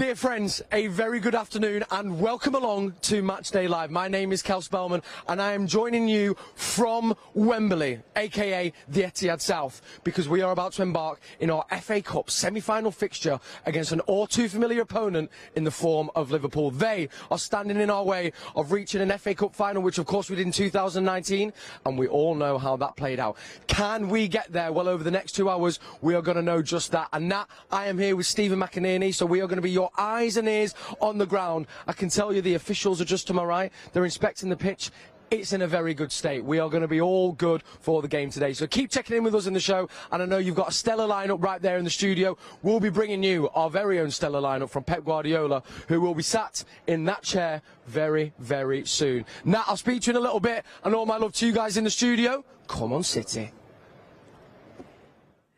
Dear friends, a very good afternoon and welcome along to Matchday Live. My name is Kel Spellman and I am joining you from Wembley, aka the Etihad South, because we are about to embark in our FA Cup semi-final fixture against an all too familiar opponent in the form of Liverpool. They are standing in our way of reaching an FA Cup final, which of course we did in 2019, and we all know how that played out. Can we get there? Well, over the next 2 hours, we are going to know just that. And that, I am here with Steve and McInerney, so we are going to be your eyes and ears on the ground. I can tell you the officials are just to my right. They're inspecting the pitch. It's in a very good state. We are going to be all good for the game today. So keep checking in with us in the show. And I know you've got a stellar lineup right there in the studio. We'll be bringing you our very own stellar lineup from Pep Guardiola, who will be sat in that chair very, very soon. Nat, I'll speak to you in a little bit. And all my love to you guys in the studio. Come on, City.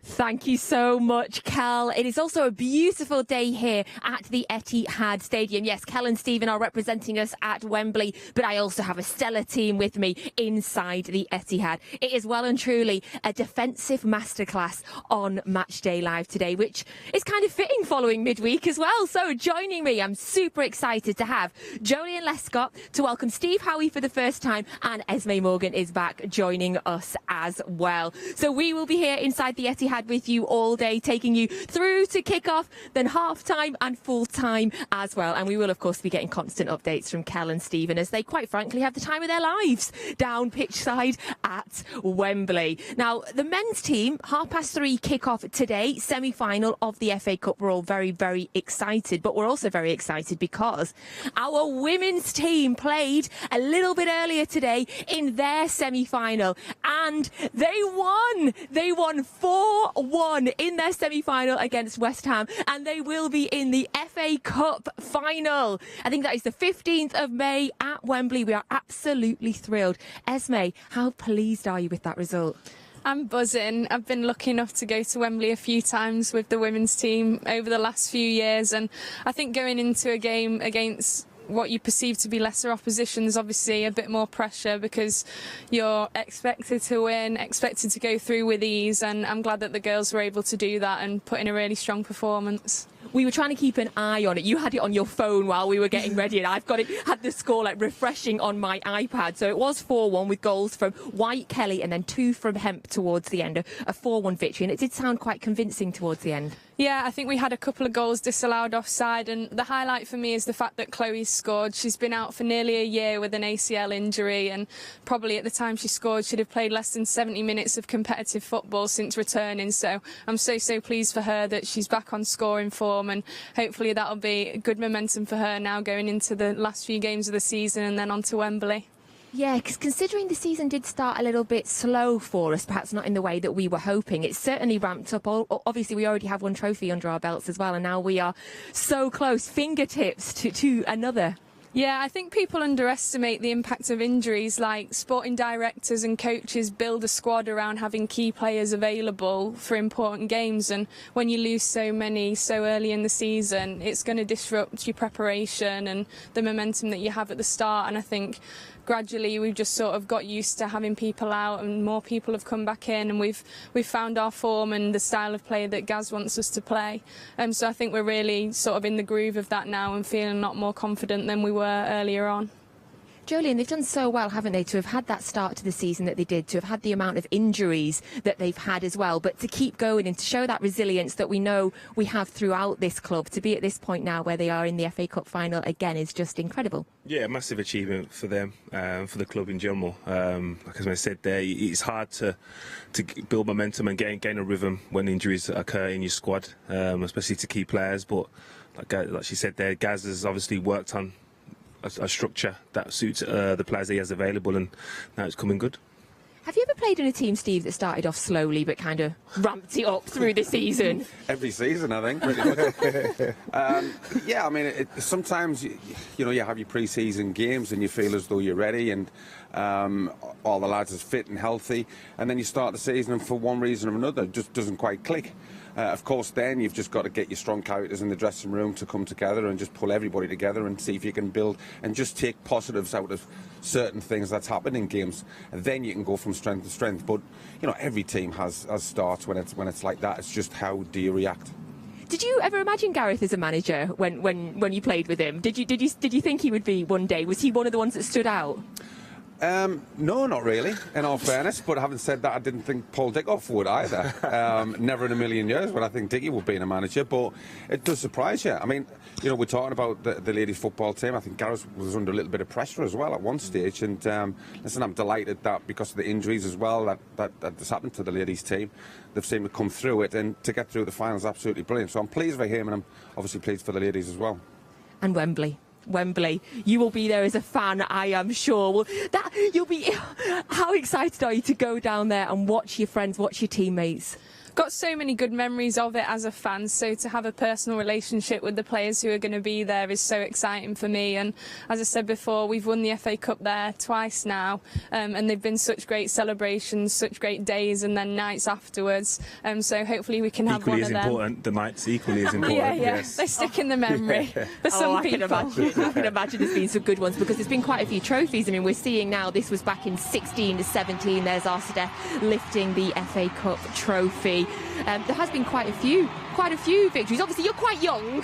Thank you so much, Kel. It is also a beautiful day here at the Etihad Stadium. Yes, Kel and Stephen are representing us at Wembley, but I also have a stellar team with me inside the Etihad. It is well and truly a defensive masterclass on Matchday Live today, which is kind of fitting following midweek as well. So joining me, I'm super excited to have Joleon Lescot, to welcome Steve Howey for the first time, and Esme Morgan is back joining us as well. So we will be here inside the Etihad with you all day, taking you through to kick-off, then half-time and full-time as well. And we will, of course, be getting constant updates from Kel and Stephen as they, quite frankly, have the time of their lives down pitch side at Wembley. Now, the men's team, 3:30 kick-off today, semi-final of the FA Cup. We're all very, very excited, but we're also very excited because our women's team played a little bit earlier today in their semi-final, and they won. They won 4-1 in their semi-final against West Ham, and they will be in the FA Cup final. I think that is the 15th of May at Wembley. We are absolutely thrilled. Esme, how pleased are you with that result? I'm buzzing. I've been lucky enough to go to Wembley a few times with the women's team over the last few years, and I think going into a game against what you perceive to be lesser opposition is obviously a bit more pressure because you're expected to win, expected to go through with ease, and I'm glad that the girls were able to do that and put in a really strong performance. We were trying to keep an eye on it. You had it on your phone while we were getting ready, and I've got it, had the score like refreshing on my iPad. So it was 4-1 with goals from White, Kelly, and then 2 from Hemp towards the end. A 4-1 victory, and it did sound quite convincing towards the end. Yeah, I think we had a couple of goals disallowed offside, and the highlight for me is the fact that Chloe scored. She's been out for nearly a year with an ACL injury, and probably at the time she scored she'd have played less than 70 minutes of competitive football since returning. So I'm so pleased for her that she's back on scoring form, and hopefully that'll be good momentum for her now going into the last few games of the season and then on to Wembley. Yeah, because considering the season did start a little bit slow for us, perhaps not in the way that we were hoping, it's certainly ramped up. Obviously, we already have one trophy under our belts as well, and now we are so close, fingertips to another. Yeah, I think people underestimate the impact of injuries. Like, sporting directors and coaches build a squad around having key players available for important games, and when you lose so many so early in the season, it's going to disrupt your preparation and the momentum that you have at the start. And I think gradually we've just sort of got used to having people out, and more people have come back in, and we've found our form and the style of play that Gaz wants us to play. So I think we're really sort of in the groove of that now and feeling a lot more confident than we were earlier on. Joleon, they've done so well, haven't they, to have had that start to the season that they did, to have had the amount of injuries that they've had as well, but to keep going and to show that resilience that we know we have throughout this club. To be at this point now where they are in the FA Cup final again is just incredible. Yeah, massive achievement for them, for the club in general. Like as I said there, it's hard to build momentum and gain a rhythm when injuries occur in your squad, especially to key players. But like she said there, Gaz has obviously worked on a structure that suits the players he has available, and now it's coming good. Have you ever played in a team, Steve, that started off slowly but kind of ramped it up through the season? Every season, I think. Pretty much. Yeah, I mean, sometimes you know you have your pre-season games and you feel as though you're ready, and all the lads are fit and healthy, and then you start the season and for one reason or another it just doesn't quite click. Of course, then you've just got to get your strong characters in the dressing room to come together and just pull everybody together and see if you can build and just take positives out of certain things that's happened in games. And then you can go from strength to strength. But you know, every team has starts when it's like that. It's just how do you react? Did you ever imagine Gareth as a manager when you played with him? Did you think he would be one day? Was he one of the ones that stood out? No, not really, in all fairness. But having said that, I didn't think Paul Dickoff would either. Never in a million years would I think Dickie would be a manager. But it does surprise you. I mean, you know, we're talking about the ladies' football team. I think Gareth was under a little bit of pressure as well at one stage. And listen, I'm delighted that because of the injuries as well that's happened to the ladies' team, they've seemed to come through it. And to get through the final is absolutely brilliant. So I'm pleased for him, and I'm obviously pleased for the ladies as well. And Wembley, you will be there as a fan, I am sure. Well, you'll be. How excited are you to go down there and watch your friends, watch your teammates? Got so many good memories of it as a fan, so to have a personal relationship with the players who are going to be there is so exciting for me. And as I said before, we've won the FA Cup there twice now, and they've been such great celebrations, such great days and then nights afterwards. So hopefully we can have equally one of them. Equally as important, the nights equally as important. Yeah. Yes. They stick in the memory for some people. I can imagine there's been some good ones, because there's been quite a few trophies. I mean, we're seeing now, this was back in 16-17, there's Arsenal lifting the FA Cup trophy. There has been quite a few victories. Obviously, you're quite young,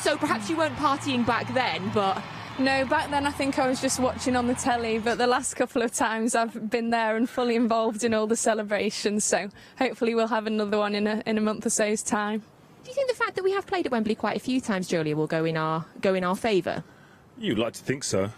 so perhaps you weren't partying back then, but... No, back then I think I was just watching on the telly, but the last couple of times I've been there and fully involved in all the celebrations, so hopefully we'll have another one in a month or so's time. Do you think the fact that we have played at Wembley quite a few times, Joleon, will go in our favour? You'd like to think so.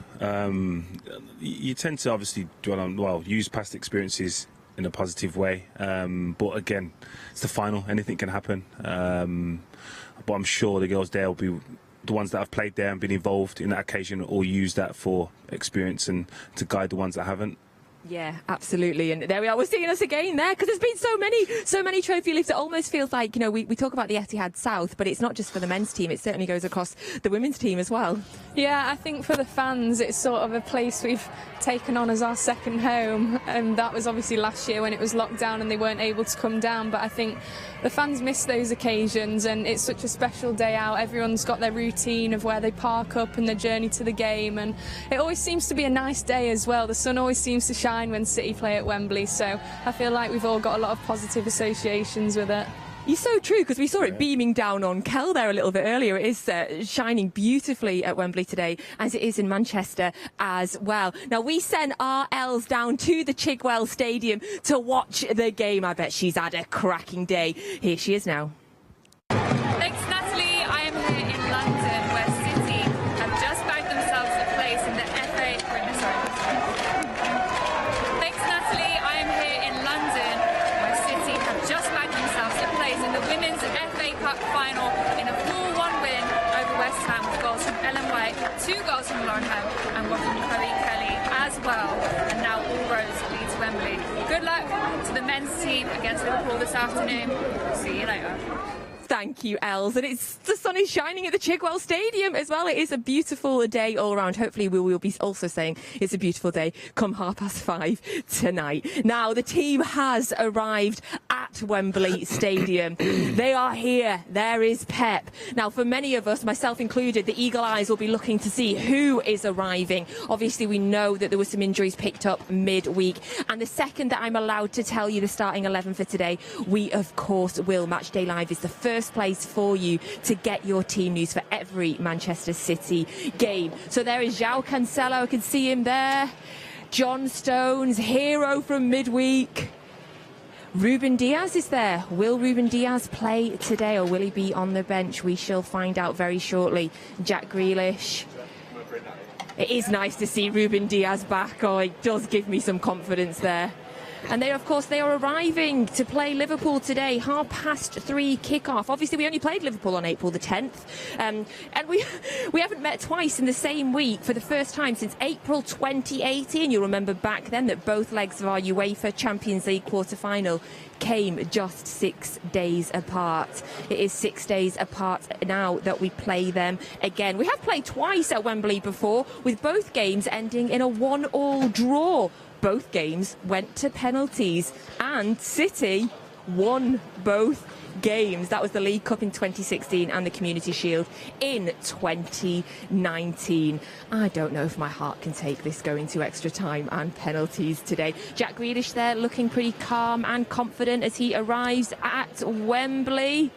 You tend to obviously dwell on, use past experiences in a positive way, but again, it's the final, anything can happen, but I'm sure the girls there will be the ones that have played there and been involved in that occasion, or use that for experience and to guide the ones that haven't. Yeah, absolutely. And there we are. We're seeing us again there, because there's been so many trophy lifts. It almost feels like, you know, we talk about the Etihad South, but it's not just for the men's team. It certainly goes across the women's team as well. Yeah, I think for the fans, it's sort of a place we've taken on as our second home. And that was obviously last year when it was locked down and they weren't able to come down. But I think the fans miss those occasions, and it's such a special day out. Everyone's got their routine of where they park up and their journey to the game. And it always seems to be a nice day as well. The sun always seems to shine when City play at Wembley, so I feel like we've all got a lot of positive associations with it. You're so true, because we saw it beaming down on Kel there a little bit earlier. It is shining beautifully at Wembley today, as it is in Manchester as well. Now, we sent our Els down to the Chigwell Stadium to watch the game. I bet she's had a cracking day. Here she is now. Thanks, Natalie. I am here in London, where City have just bagged themselves a place in the FA... Thanks, Natalie. I am here in London, where City have just bagged themselves a place in the Women's FA Cup final in a 4-1 win over West Ham, with goals from Ellen White, 2 goals from Lauren Hemp, and one from Chloe Kelly as well. And now all roads lead to Wembley. Good luck to the men's team against Liverpool this afternoon. See you later. Thank you, Els. And the sun is shining at the Chigwell Stadium as well. It is a beautiful day all around. Hopefully we will be also saying it's a beautiful day come 5:30 tonight. Now, the team has arrived at Wembley Stadium. They are here. There is Pep. Now, for many of us, myself included, the eagle eyes will be looking to see who is arriving. Obviously, we know that there were some injuries picked up midweek. And the second that I'm allowed to tell you the starting 11 for today, we, of course, will. Matchday Live is the first place for you to get your team news for every Manchester City game. So there is João Cancelo, I can see him there. John Stones, hero from midweek. Ruben Diaz is there. Will Ruben Diaz play today, or will he be on the bench? We shall find out very shortly. Jack Grealish. It is nice to see Ruben Diaz back. Oh, it does give me some confidence there. And they, of course, they are arriving to play Liverpool today, 3:30 kickoff. Obviously, we only played Liverpool on April the 10th. And we haven't met twice in the same week for the first time since April 2018. You'll remember back then that both legs of our UEFA Champions League quarter-final came just 6 days apart. It is 6 days apart now that we play them again. We have played twice at Wembley before, with both games ending in a 1-1 draw. Both games went to penalties, and City won both games. That was the League Cup in 2016 and the Community Shield in 2019. I don't know if my heart can take this going to extra time and penalties today. Jack Grealish there looking pretty calm and confident as he arrives at Wembley.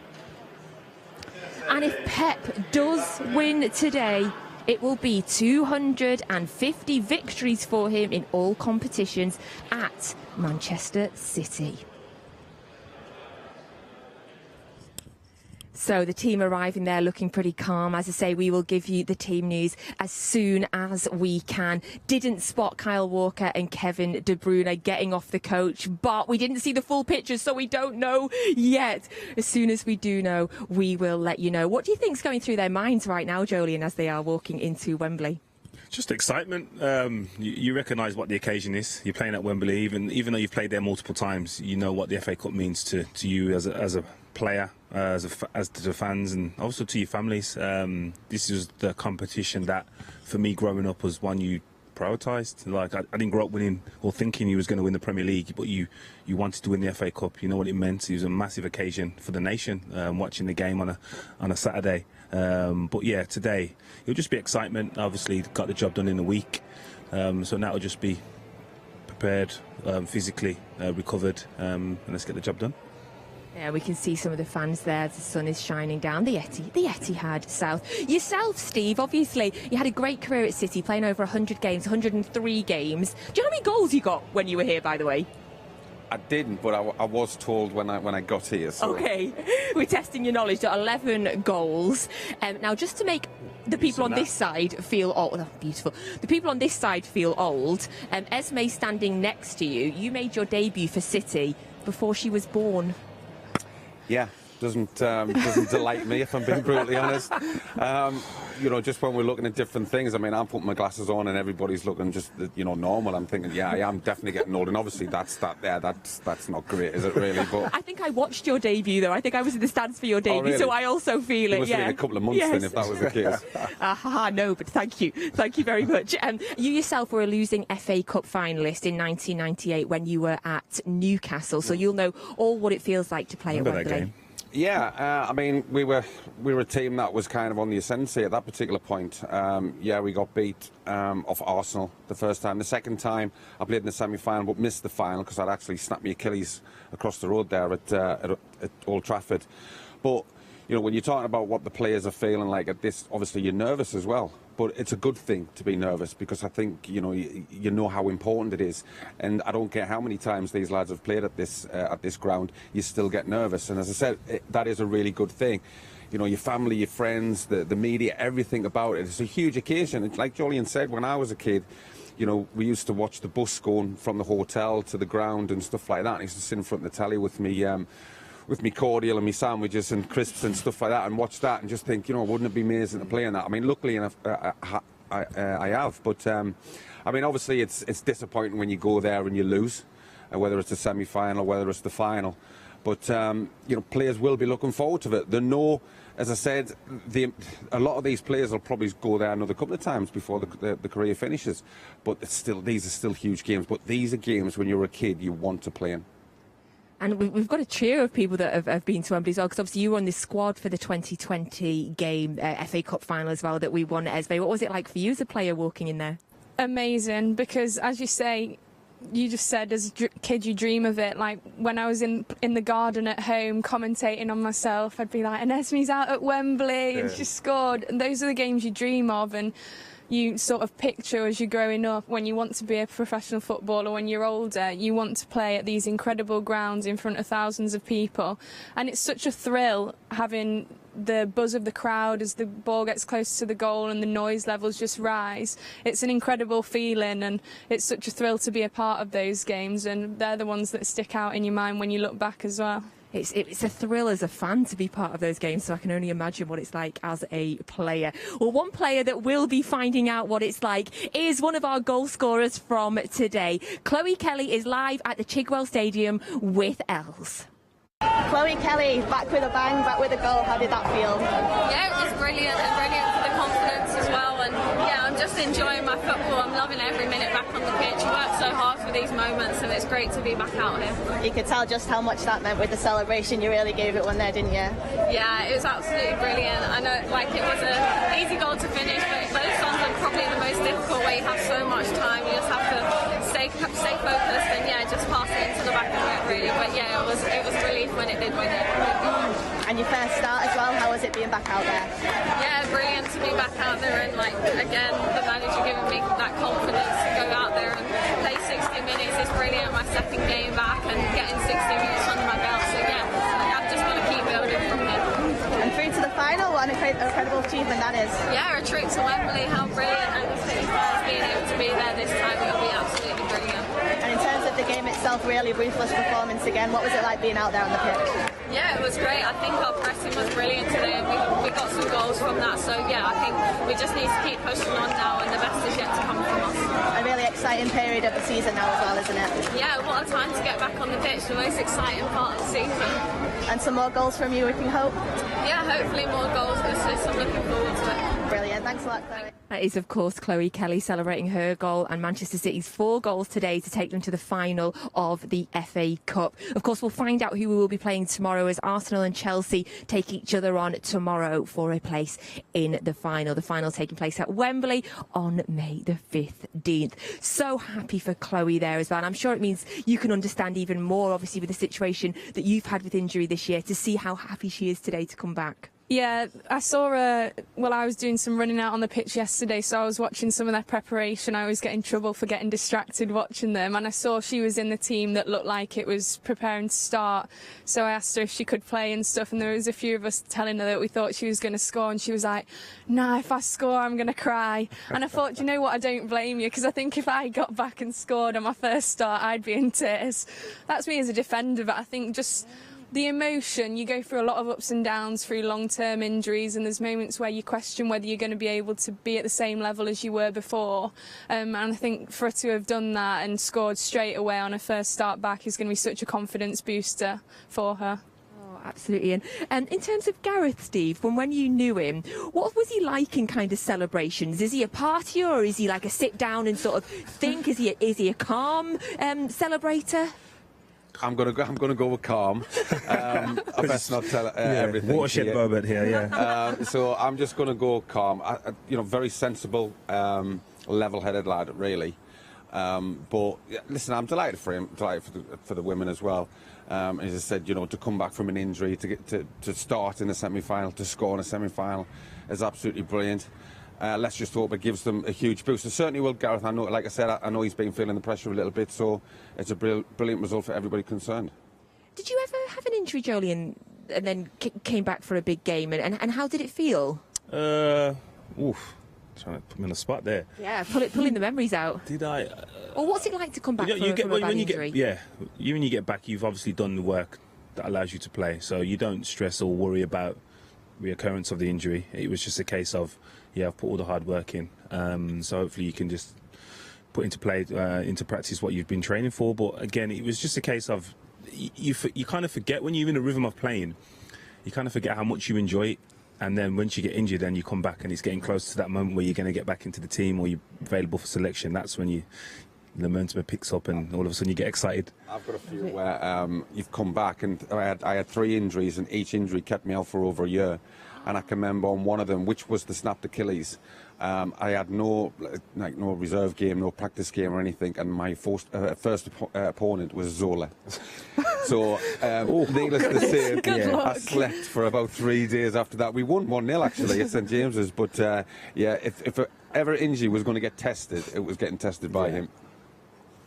And if Pep does win today, it will be 250 victories for him in all competitions at Manchester City. So the team arriving there looking pretty calm. As I say, we will give you the team news as soon as we can. Didn't spot Kyle Walker and Kevin De Bruyne getting off the coach, but we didn't see the full picture, so we don't know yet. As soon as we do know, we will let you know. What do you think's going through their minds right now, Joleon, as they are walking into Wembley? Just excitement. You recognise what the occasion is. You're playing at Wembley, even though you've played there multiple times. You know what the FA Cup means to you as a player, as to the fans, and also to your families. This is the competition that, for me, growing up, was one you prioritised. Like I didn't grow up winning or thinking you was going to win the Premier League, but you wanted to win the FA Cup. You know what it meant. It was a massive occasion for the nation. Watching the game on a Saturday. But yeah, today it'll just be excitement. Obviously, got the job done in a week, so now it'll just be prepared, physically recovered, and let's get the job done. Yeah, we can see some of the fans there as the sun is shining down. The Etihad South. Yourself, Steve, obviously, you had a great career at City, playing over 100 games, 103 games. Do you know how many goals you got when you were here, by the way? I didn't, but I was told when I got here. So. Okay, we're testing your knowledge. 11 goals. Now, just to make the people on this side feel old, oh, beautiful. The people on this side feel old. Esme standing next to you. You made your debut for City before she was born. Yeah, doesn't delight me, if I'm being brutally honest. You know, just when we're looking at different things, I mean, I'm putting my glasses on and everybody's looking just, you know, normal. I'm thinking, yeah, I am definitely getting old, and obviously that's not great, is it really? But I think I watched your debut, though. I think I was in the stands for your debut, really? So I also feel it. It must have been a couple of months then, if that was the case. No, but thank you very much. You yourself were a losing FA Cup finalist in 1998 when you were at Newcastle, so you'll know all what it feels like to play at Wembley. That game. Yeah, I mean, we were a team that was kind of on the ascendancy at that particular point. Yeah, we got beat off Arsenal the first time. The second time, I played in the semi-final, but missed the final because I'd actually snapped my Achilles across the road there at Old Trafford. But you know, when you're talking about what the players are feeling like at this, obviously you're nervous as well. But it's a good thing to be nervous, because I think, you know how important it is. And I don't care how many times these lads have played at this ground, you still get nervous. And as I said, that is a really good thing. You know, your family, your friends, the media, everything about it. It's a huge occasion. It's like Joleon said, when I was a kid, you know, we used to watch the bus going from the hotel to the ground and stuff like that. I used to sit in front of the telly with me cordial and me sandwiches and crisps and stuff like that, and watch that and just think, you know, wouldn't it be amazing to play in that? I mean, luckily enough, I have, but I mean, obviously it's disappointing when you go there and you lose, whether it's the semi-final, whether it's the final. But you know, players will be looking forward to it. They know, as I said, a lot of these players will probably go there another couple of times before the career finishes. But these are still huge games. But these are games when you're a kid you want to play in. And we've got a trio of people that have been to Wembley as well, because obviously you were on this squad for the 2020 game, FA Cup final as well, that we won at Esme. What was it like for you as a player walking in there? Amazing, because as you say, you just said as a kid you dream of it. Like when I was in the garden at home commentating on myself, I'd be like, and Esme's out at Wembley and she scored. And those are the games you dream of, and you sort of picture as you're growing up, when you want to be a professional footballer, when you're older, you want to play at these incredible grounds in front of thousands of people. And it's such a thrill having the buzz of the crowd as the ball gets close to the goal and the noise levels just rise. It's an incredible feeling, and it's such a thrill to be a part of those games, and they're the ones that stick out in your mind when you look back as well. It's a thrill as a fan to be part of those games, so I can only imagine what it's like as a player. Well, one player that will be finding out what it's like is one of our goal scorers from today. Chloe Kelly is live at the Chigwell Stadium with Els. Chloe Kelly, back with a bang, back with a goal. How did that feel? Yeah, it was brilliant, and brilliant for the confidence as well. And yeah, I'm just enjoying my football. I'm loving every minute back on the pitch. You work so hard for these moments, and it's great to be back out here. You could tell just how much that meant with the celebration. You really gave it one there, didn't you? Yeah, it was absolutely brilliant. I know, like, it was an easy goal to finish, but those ones are probably the most difficult, where you have so much time. You just have to stay focused, and yeah, just pass it into the back of it, really. But yeah, it was relief when it did win it. And and your first start as well. How was it being back out there? Yeah, brilliant to be back out there, and again, the manager giving me that confidence to go out there and play 60 minutes is brilliant. My second game back and getting 60 minutes under my belt, so yeah, I've just got to keep building from there. And through to the final, what an incredible achievement that is. Yeah, a trip to Wembley, how brilliant, and the City fans being able to be there this time will be absolutely brilliant. And in terms of the game itself, really ruthless performance again. What was it like being out there on the pitch? Yeah, it was great. I think our pressing was brilliant today, and we got some goals from that. So yeah, I think we just need to keep pushing on now, and the best is yet to come from us. A really exciting period of the season now as well, isn't it? Yeah, what a time to get back on the pitch, the most exciting part of the season. And some more goals from you, we can hope. Yeah, hopefully more goals this season. I'm looking forward to it. Brilliant. Thanks a lot, Chloe. That is, of course, Chloe Kelly celebrating her goal and Manchester City's 4 goals today to take them to the final of the FA Cup. Of course, we'll find out who we will be playing tomorrow as Arsenal and Chelsea take each other on tomorrow for a place in the final. The final taking place at Wembley on May the 15th. So happy for Chloe there as well. And I'm sure it means you can understand even more, obviously, with the situation that you've had with injury this year, to see how happy she is today to come back. Yeah, I saw her, I was doing some running out on the pitch yesterday, so I was watching some of their preparation. I always get in trouble for getting distracted watching them, and I saw she was in the team that looked like it was preparing to start, so I asked her if she could play and stuff, and there was a few of us telling her that we thought she was going to score, and she was like, "No, if I score, I'm going to cry." And I thought, you know what, I don't blame you, because I think if I got back and scored on my first start, I'd be in tears. That's me as a defender, but I think just the emotion, you go through a lot of ups and downs through long-term injuries, and there's moments where you question whether you're going to be able to be at the same level as you were before. And I think for her to have done that and scored straight away on her first start back is going to be such a confidence booster for her. Absolutely. And in terms of Gareth, Steve, from when you knew him, what was he like in kind of celebrations? Is he a partier, or is he like a sit down and sort of think? Is he a calm celebrator? I'm gonna go with calm. I best not tell everything. Watershed moment here, yeah. So I'm just gonna go calm. Very sensible, level-headed lad, really. But yeah, listen, I'm delighted for him, delighted for the women as well. As I said, to come back from an injury, to start in a semi-final, to score in a semi-final, is absolutely brilliant. Let's just hope it gives them a huge boost. It certainly will, Gareth. I know, like I said, I know he's been feeling the pressure a little bit, so it's a brilliant result for everybody concerned. Did you ever have an injury, Joleon, and then came back for a big game? And how did it feel? Trying to put me on the spot there. Yeah, pulling the memories out. Did I? Or what's it like to come back from a bad injury? When you get back, you've obviously done the work that allows you to play, so you don't stress or worry about reoccurrence of the injury. It was just a case of, I've put all the hard work in, so hopefully you can just put into practice what you've been training for. But again, it was just a case of you kind of forget when you're in a rhythm of playing, you kind of forget how much you enjoy it. And then once you get injured, then you come back and it's getting close to that moment where you're going to get back into the team or you're available for selection. That's when the momentum picks up and all of a sudden you get excited. I've got a few where you've come back, and I had 3 injuries, and each injury kept me out for over a year. And I can remember on one of them, which was the snapped Achilles, I had no reserve game, no practice game or anything, and my first opponent was Zola. So, needless to say, I slept for about 3 days after that. We won 1-0 actually at St James's, but if ever injury was going to get tested, it was getting tested by him.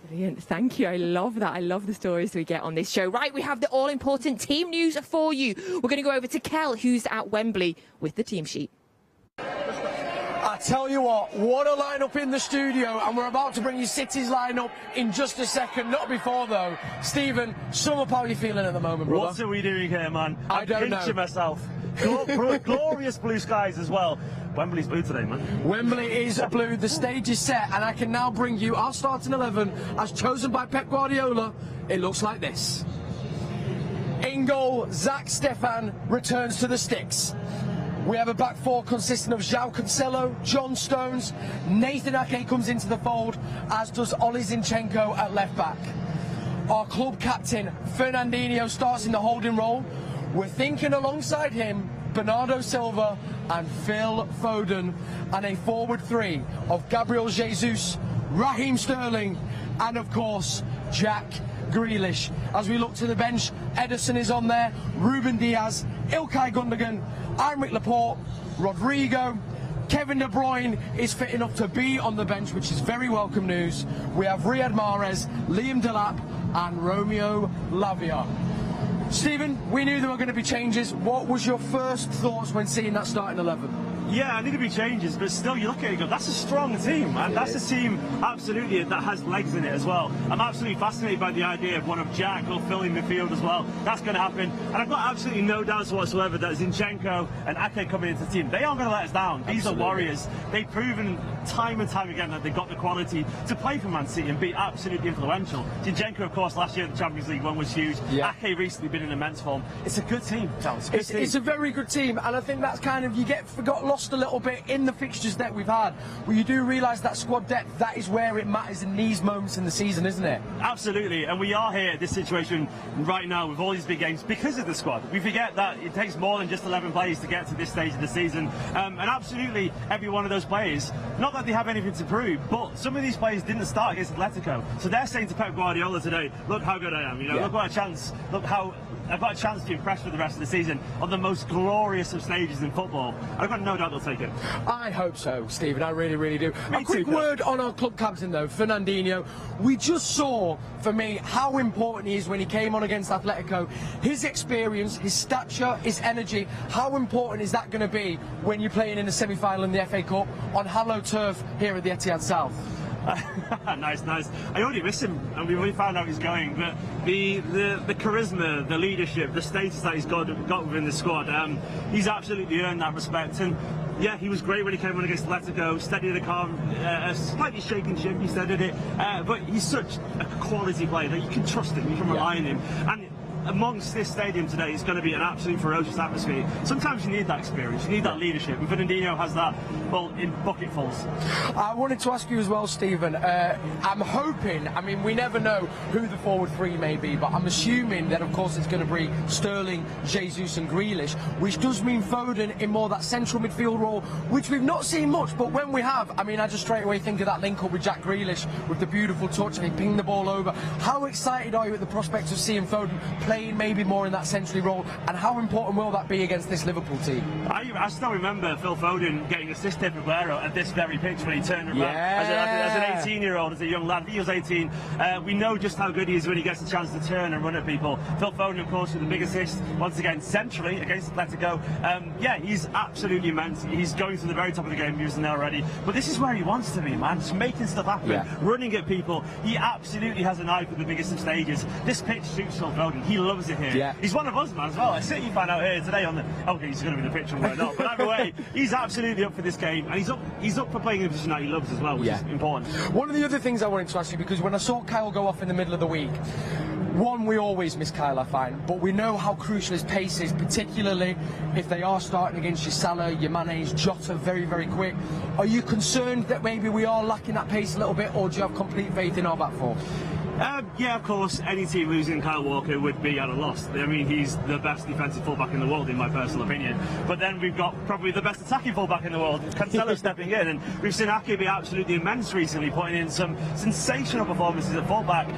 Brilliant. Thank you. I love that. I love the stories we get on this show. Right, we have the all-important team news for you. We're going to go over to Kel, who's at Wembley, with the team sheet. I tell you what a lineup in the studio, and we're about to bring you City's lineup in just a second. Not before, though. Stephen, sum up how you're feeling at the moment, brother. What are we doing here, man? I don't know. I'm pinching myself. Glorious blue skies as well. Wembley's blue today, man. Wembley is blue. The stage is set, and I can now bring you our starting 11 as chosen by Pep Guardiola. It looks like this. In goal, Zach Stefan returns to the sticks. We have a back four consisting of João Cancelo, John Stones, Nathan Ake comes into the fold, as does Oli Zinchenko at left back. Our club captain, Fernandinho, starts in the holding role. We're thinking alongside him, Bernardo Silva and Phil Foden, and a forward 3 of Gabriel Jesus, Raheem Sterling, and of course, Jack Grealish. As we look to the bench, Ederson is on there, Ruben Diaz, Ilkay Gundogan, Aymeric Laporte, Rodrigo, Kevin De Bruyne is fit enough to be on the bench, which is very welcome news. We have Riyad Mahrez, Liam Delap and Romeo Lavia. Stephen, we knew there were going to be changes. What was your first thoughts when seeing that starting 11? Yeah, I need to be changes, but still you look at it and go, that's a strong team, and that's a team absolutely that has legs in it as well. I'm absolutely fascinated by the idea of one of Jack or Phil in midfield as well. That's going to happen, and I've got absolutely no doubts whatsoever that Zinchenko and Ake coming into the team, they aren't going to let us down. These are warriors. They've proven time and time again that they've got the quality to play for Man City and be absolutely influential. Zinchenko, of course, last year at the Champions League one was huge. Ake recently been in immense form. It's a good team, Charles. It's a very good team, and I think that's kind of, you get lost a little bit in the fixtures that we've had, where you do realise that squad depth, that is where it matters in these moments in the season, isn't it? Absolutely, and we are here at this situation right now with all these big games because of the squad. We forget that it takes more than just 11 players to get to this stage of the season, and absolutely every one of those players, not that they have anything to prove, but some of these players didn't start against Atletico, so they're saying to Pep Guardiola today, look how good I am, you know, look what a chance, look how I've got a chance to impress for the rest of the season on the most glorious of stages in football. I've got no doubt they'll take it. I hope so, Stephen. I really, really do. Me a quick too, word on our club captain, though, Fernandinho. We just saw, for me, how important he is when he came on against Atletico. His experience, his stature, his energy, how important is that going to be when you're playing in a semi-final in the FA Cup on hallowed turf here at the Etihad South? Nice. I already miss him, and we've already found out he's going. But the charisma, the leadership, the status that he's got within the squad, he's absolutely earned that respect. And yeah, he was great when he came on against Atletico, steady the calm, slightly shaking ship, he steadied it. But he's such a quality player that you can trust him, you can rely on him. And amongst this stadium today, it's going to be an absolute ferocious atmosphere. Sometimes you need that experience, you need that leadership, and Fernandinho has that, well, in bucketfuls. I wanted to ask you as well, Stephen, I'm hoping, I mean, we never know who the forward three may be, but I'm assuming that, of course, it's going to be Sterling, Jesus and Grealish, which does mean Foden in more that central midfield role, which we've not seen much, but when we have, I mean, I just straight away think of that link-up with Jack Grealish, with the beautiful touch, and he pinged the ball over. How excited are you at the prospect of seeing Foden playing maybe more in that centrally role, and how important will that be against this Liverpool team? I still remember Phil Foden getting assisted for Aguero at this very pitch when he turned around as an 18-year-old, as a young lad. He was 18. We know just how good he is when he gets a chance to turn and run at people. Phil Foden, of course, with the big assist, once again, centrally against Atletico. Yeah, he's absolutely immense. He's going to the very top of the game, he was in there already. But this is where he wants to be, man. Just making stuff happen, running at people. He absolutely has an eye for the biggest of stages. This pitch suits Phil Foden. He loves it here. He's one of us, man, as well. I City fan out here today on the... Okay, he's going to be the pitch and why not. But either way, he's absolutely up for this game, and he's up for playing in a position that he loves as well, which is important. One of the other things I wanted to ask you, because when I saw Kyle go off in the middle of the week, one, we always miss Kyle, I find, but we know how crucial his pace is, particularly if they are starting against your Salah, your Mane's, Jota, very, very quick. Are you concerned that maybe we are lacking that pace a little bit, or do you have complete faith in our back four? Yeah, of course, any team losing Kyle Walker would be at a loss. I mean, he's the best defensive fullback in the world, in my personal opinion. But then we've got probably the best attacking fullback in the world, Cancelo stepping in. And we've seen Ake be absolutely immense recently, putting in some sensational performances at fullback.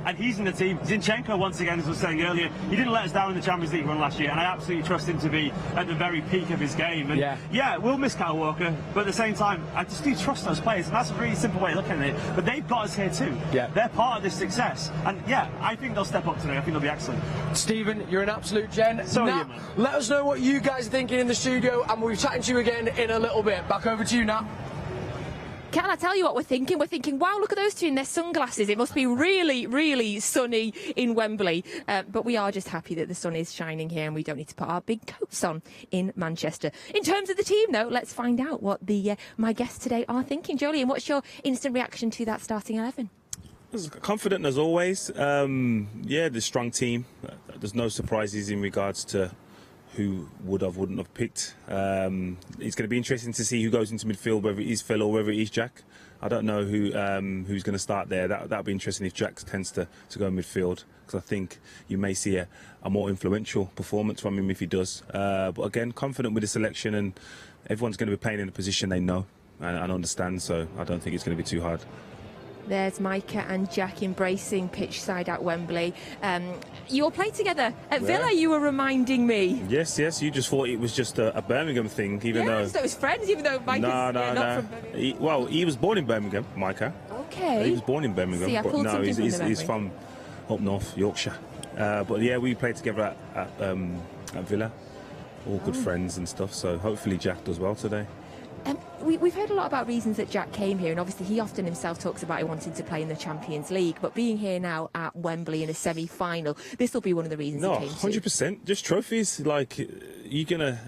And he's in the team. Zinchenko, once again, as I was saying earlier, he didn't let us down in the Champions League run last year, and I absolutely trust him to be at the very peak of his game. And yeah, we'll miss Kyle Walker, but at the same time, I just do trust those players, and that's a really simple way of looking at it. But they've got us here too. They're part of this success. And yeah, I think they'll step up today. I think they'll be excellent. Stephen, you're an absolute gen. So Nat, are you, man. Let us know what you guys are thinking in the studio, and we'll be chatting to you again in a little bit. Back over to you, Nat. Can I tell you what we're thinking? We're thinking, wow, look at those two in their sunglasses. It must be really, really sunny in Wembley. But we are just happy that the sun is shining here and we don't need to put our big coats on in Manchester. In terms of the team, though, let's find out what my guests today are thinking. Joleon, what's your instant reaction to that starting 11? Confident as always. Yeah, the strong team. There's no surprises in regards to who wouldn't have picked. It's going to be interesting to see who goes into midfield, whether it is Phil or whether it is Jack. I don't know who's going to start there. That'll be interesting if Jack tends to go in midfield, because I think you may see a more influential performance from him if he does. But again, confident with the selection, and everyone's going to be playing in a position they know and understand, so I don't think it's going to be too hard. There's Micah and Jack embracing pitch side at Wembley. You all played together at Villa, you were reminding me. Yes, you just thought it was just a Birmingham thing, even though... So it was friends, even though Micah's not from Birmingham. He was born in Birmingham, Micah. Okay. He was born in Birmingham, See, but no, he's from up north, Yorkshire. But yeah, we played together at Villa, all good friends and stuff, so hopefully Jack does well today. We've heard a lot about reasons that Jack came here, and obviously he often himself talks about he wanted to play in the Champions League, but being here now at Wembley in a semi-final, this will be one of the reasons he came to. 100%, just trophies. Like, you're going to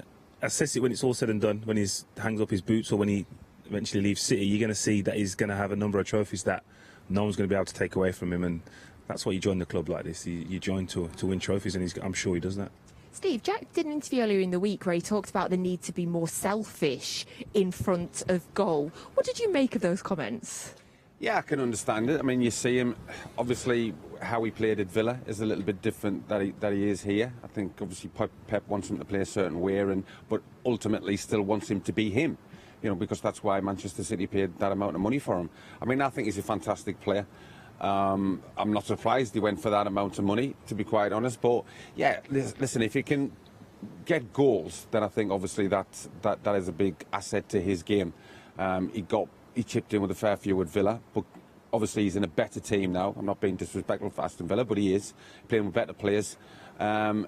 assess it when it's all said and done, when he hangs up his boots or when he eventually leaves City. You're going to see that he's going to have a number of trophies that no one's going to be able to take away from him, and that's why you join the club like this. You join to win trophies, and I'm sure he does that. Steve, Jack did an interview earlier in the week where he talked about the need to be more selfish in front of goal. What did you make of those comments? Yeah, I can understand it. I mean, you see him, obviously, how he played at Villa is a little bit different that he is here. I think, obviously, Pep wants him to play a certain way, but ultimately still wants him to be him, because that's why Manchester City paid that amount of money for him. I mean, I think he's a fantastic player. I'm not surprised he went for that amount of money, to be quite honest. But yeah, listen, if he can get goals, then I think obviously that is a big asset to his game. He chipped in with a fair few at Villa, but obviously he's in a better team now. I'm not being disrespectful for Aston Villa, but he is playing with better players, and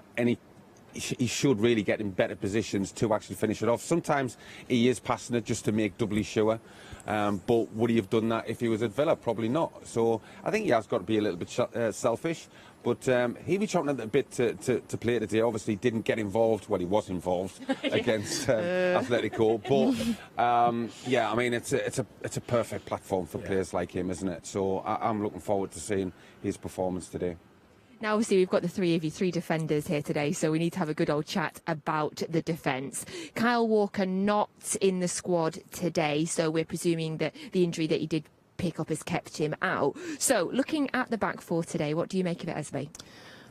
he should really get in better positions to actually finish it off. Sometimes he is passing it just to make doubly sure, but would he have done that if he was at Villa? Probably not. So I think he has got to be a little bit selfish, but he'll be chomping at the bit to play today. Obviously didn't get involved. Well, he was involved against Atletico, but yeah, I mean it's a perfect platform for players like him, isn't it? So I'm looking forward to seeing his performance today. Now, obviously, we've got the three defenders here today, so we need to have a good old chat about the defence. Kyle Walker not in the squad today, so we're presuming that the injury that he did pick up has kept him out. So, looking at the back four today, what do you make of it, Esme?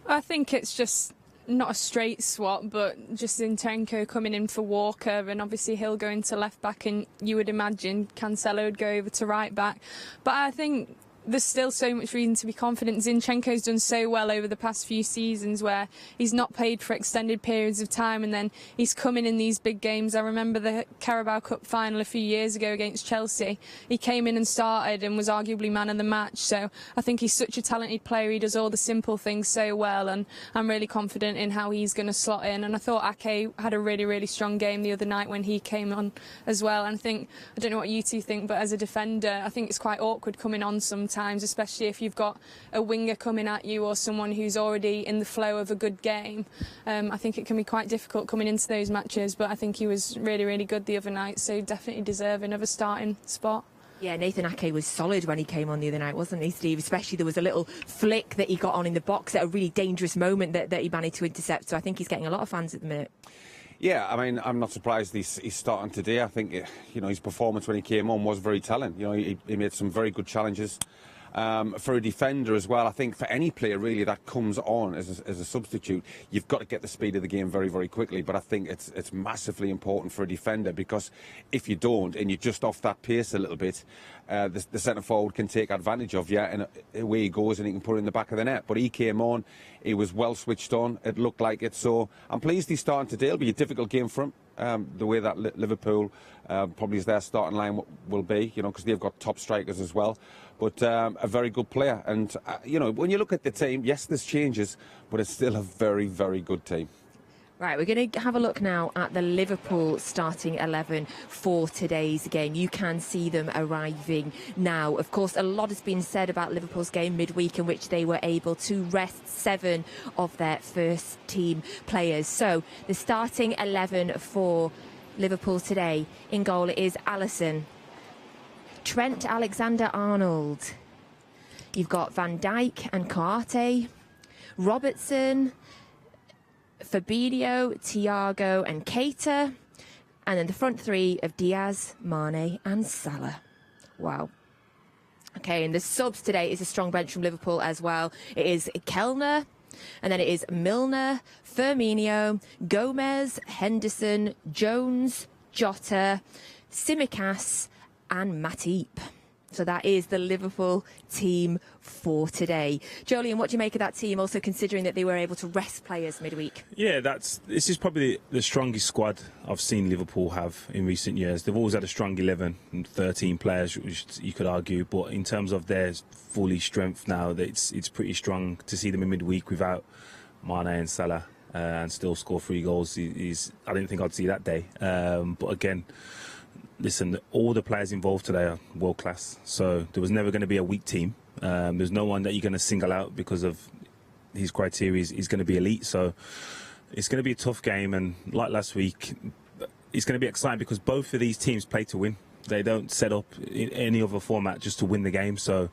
I think it's just not a straight swap, but just Zinchenko coming in for Walker, and obviously he'll go into left back, and you would imagine Cancelo would go over to right back. But I think there's still so much reason to be confident. Zinchenko's done so well over the past few seasons where he's not played for extended periods of time, and then he's coming in these big games. I remember the Carabao Cup final a few years ago against Chelsea. He came in and started and was arguably man of the match. So I think he's such a talented player. He does all the simple things so well, and I'm really confident in how he's going to slot in. And I thought Ake had a really, really strong game the other night when he came on as well. And I don't know what you two think, but as a defender, I think it's quite awkward coming on sometimes, especially if you've got a winger coming at you or someone who's already in the flow of a good game. I think it can be quite difficult coming into those matches, but I think he was really, really good the other night, so definitely deserving of a starting spot. Yeah, Nathan Ake was solid when he came on the other night, wasn't he, Steve? Especially there was a little flick that he got on in the box at a really dangerous moment that he managed to intercept, so I think he's getting a lot of fans at the minute. Yeah, I mean, I'm not surprised he's starting today. I think, his performance when he came on was very telling. He made some very good challenges. For a defender as well, I think for any player really that comes on as a substitute, you've got to get the speed of the game very, very quickly. But I think it's massively important for a defender, because if you don't and you're just off that pace a little bit, the centre forward can take advantage of you, and away he goes and he can put it in the back of the net. But he came on, he was well switched on, it looked like it. So I'm pleased he's starting today. It'll be a difficult game for him. The way that Liverpool probably is their starting line will be, because they've got top strikers as well. But a very good player. And, when you look at the team, yes, there's changes, but it's still a very, very good team. Right, we're going to have a look now at the Liverpool starting 11 for today's game. You can see them arriving now. Of course, a lot has been said about Liverpool's game midweek, in which they were able to rest 7 of their first team players. So the starting 11 for Liverpool today: in goal it is Alisson, Trent Alexander-Arnold. You've got Van Dijk and Koate, Robertson, Fabinho, Thiago and Keita, and then the front three of Diaz, Mane and Salah. Wow. Okay, and the subs today is a strong bench from Liverpool as well. It is Kellner, and then it is Milner, Firmino, Gomez, Henderson, Jones, Jota, Tsimikas and Matip. So that is the Liverpool team for today. Joleon, what do you make of that team, also considering that they were able to rest players midweek? Yeah, this is probably the strongest squad I've seen Liverpool have in recent years. They've always had a strong 11 and 13 players, which you could argue, but in terms of their fully strength now, it's pretty strong. To see them in midweek without Mane and Salah and still score 3 goals, I didn't think I'd see that day. But again, listen, all the players involved today are world class, so there was never going to be a weak team. There's no one that you're going to single out because of his criteria is going to be elite. So it's going to be a tough game, and like last week, it's going to be exciting because both of these teams play to win. They don't set up in any other format just to win the game. So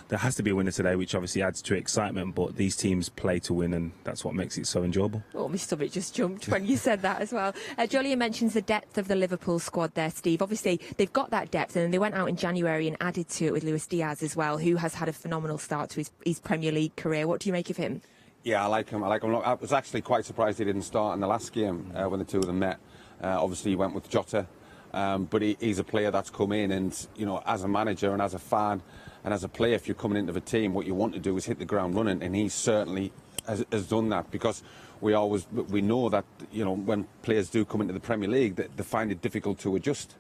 there has to be a winner today, which obviously adds to excitement. But these teams play to win, and that's what makes it so enjoyable. Oh, my stomach just jumped when you said that as well. Joleon mentions the depth of the Liverpool squad there, Steve. Obviously, they've got that depth, and they went out in January and added to it with Luis Diaz as well, who has had a phenomenal start to his Premier League career. What do you make of him? Yeah, I like him. I was actually quite surprised he didn't start in the last game when the two of them met. Obviously, he went with Jota. But he's a player that's come in, and as a manager and as a fan and as a player, if you're coming into the team, what you want to do is hit the ground running, and he certainly has done that, because we know that when players do come into the Premier League, they find it difficult to adjust.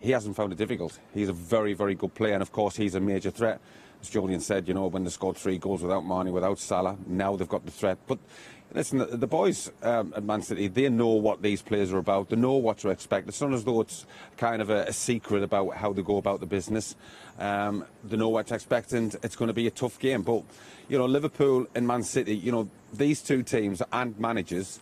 He hasn't found it difficult. He's a very, very good player, and of course he's a major threat. As Joleon said, when they scored 3 goals without Mane, without Salah, now they've got the threat. But listen, the boys at Man City, they know what these players are about. They know what to expect. It's not as though it's kind of a secret about how they go about the business. They know what to expect, and it's going to be a tough game. But, Liverpool and Man City, these two teams and managers,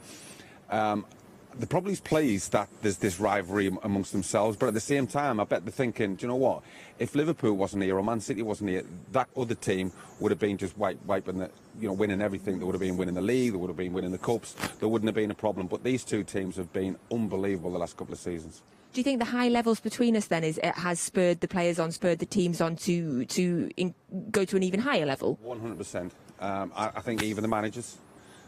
they're probably pleased that there's this rivalry amongst themselves, but at the same time, I bet they're thinking, do you know what? If Liverpool wasn't here or Man City wasn't here, that other team would have been just wiping winning everything. They would have been winning the league, they would have been winning the cups. There wouldn't have been a problem. But these two teams have been unbelievable the last couple of seasons. Do you think the high levels between us then it has spurred the players on, spurred the teams on to go to an even higher level? 100%. I think even the managers.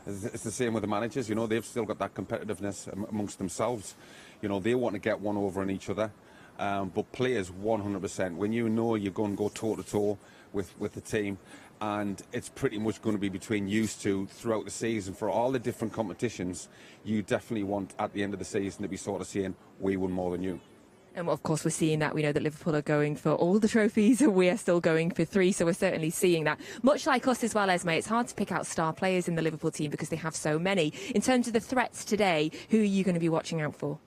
It's the same with the managers. They've still got that competitiveness amongst themselves. They want to get one over on each other. But players, 100%. When you're going to go toe-to-toe with the team, and it's pretty much going to be between you two throughout the season for all the different competitions, you definitely want, at the end of the season, to be sort of saying, we won more than you. And of course, we're seeing that. We know that Liverpool are going for all the trophies, and we are still going for 3. So we're certainly seeing that. Much like us as well, Esme, it's hard to pick out star players in the Liverpool team because they have so many. In terms of the threats today, who are you going to be watching out for?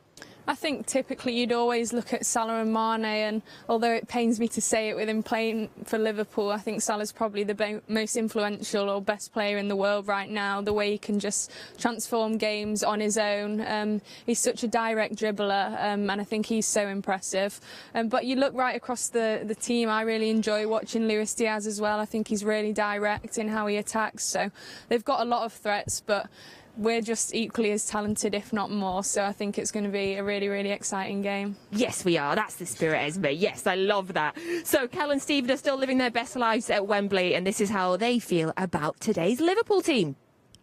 I think typically you'd always look at Salah and Mane, and although it pains me to say it with him playing for Liverpool, I think Salah's probably the most influential or best player in the world right now. The way he can just transform games on his own. He's such a direct dribbler, and I think he's so impressive. But you look right across the team, I really enjoy watching Luis Diaz as well. I think he's really direct in how he attacks. So they've got a lot of threats, but we're just equally as talented, if not more. So I think it's going to be a really, really exciting game. Yes, we are. That's the spirit, Esme. Yes, I love that. So Cal and Stephen are still living their best lives at Wembley, and this is how they feel about today's Liverpool team.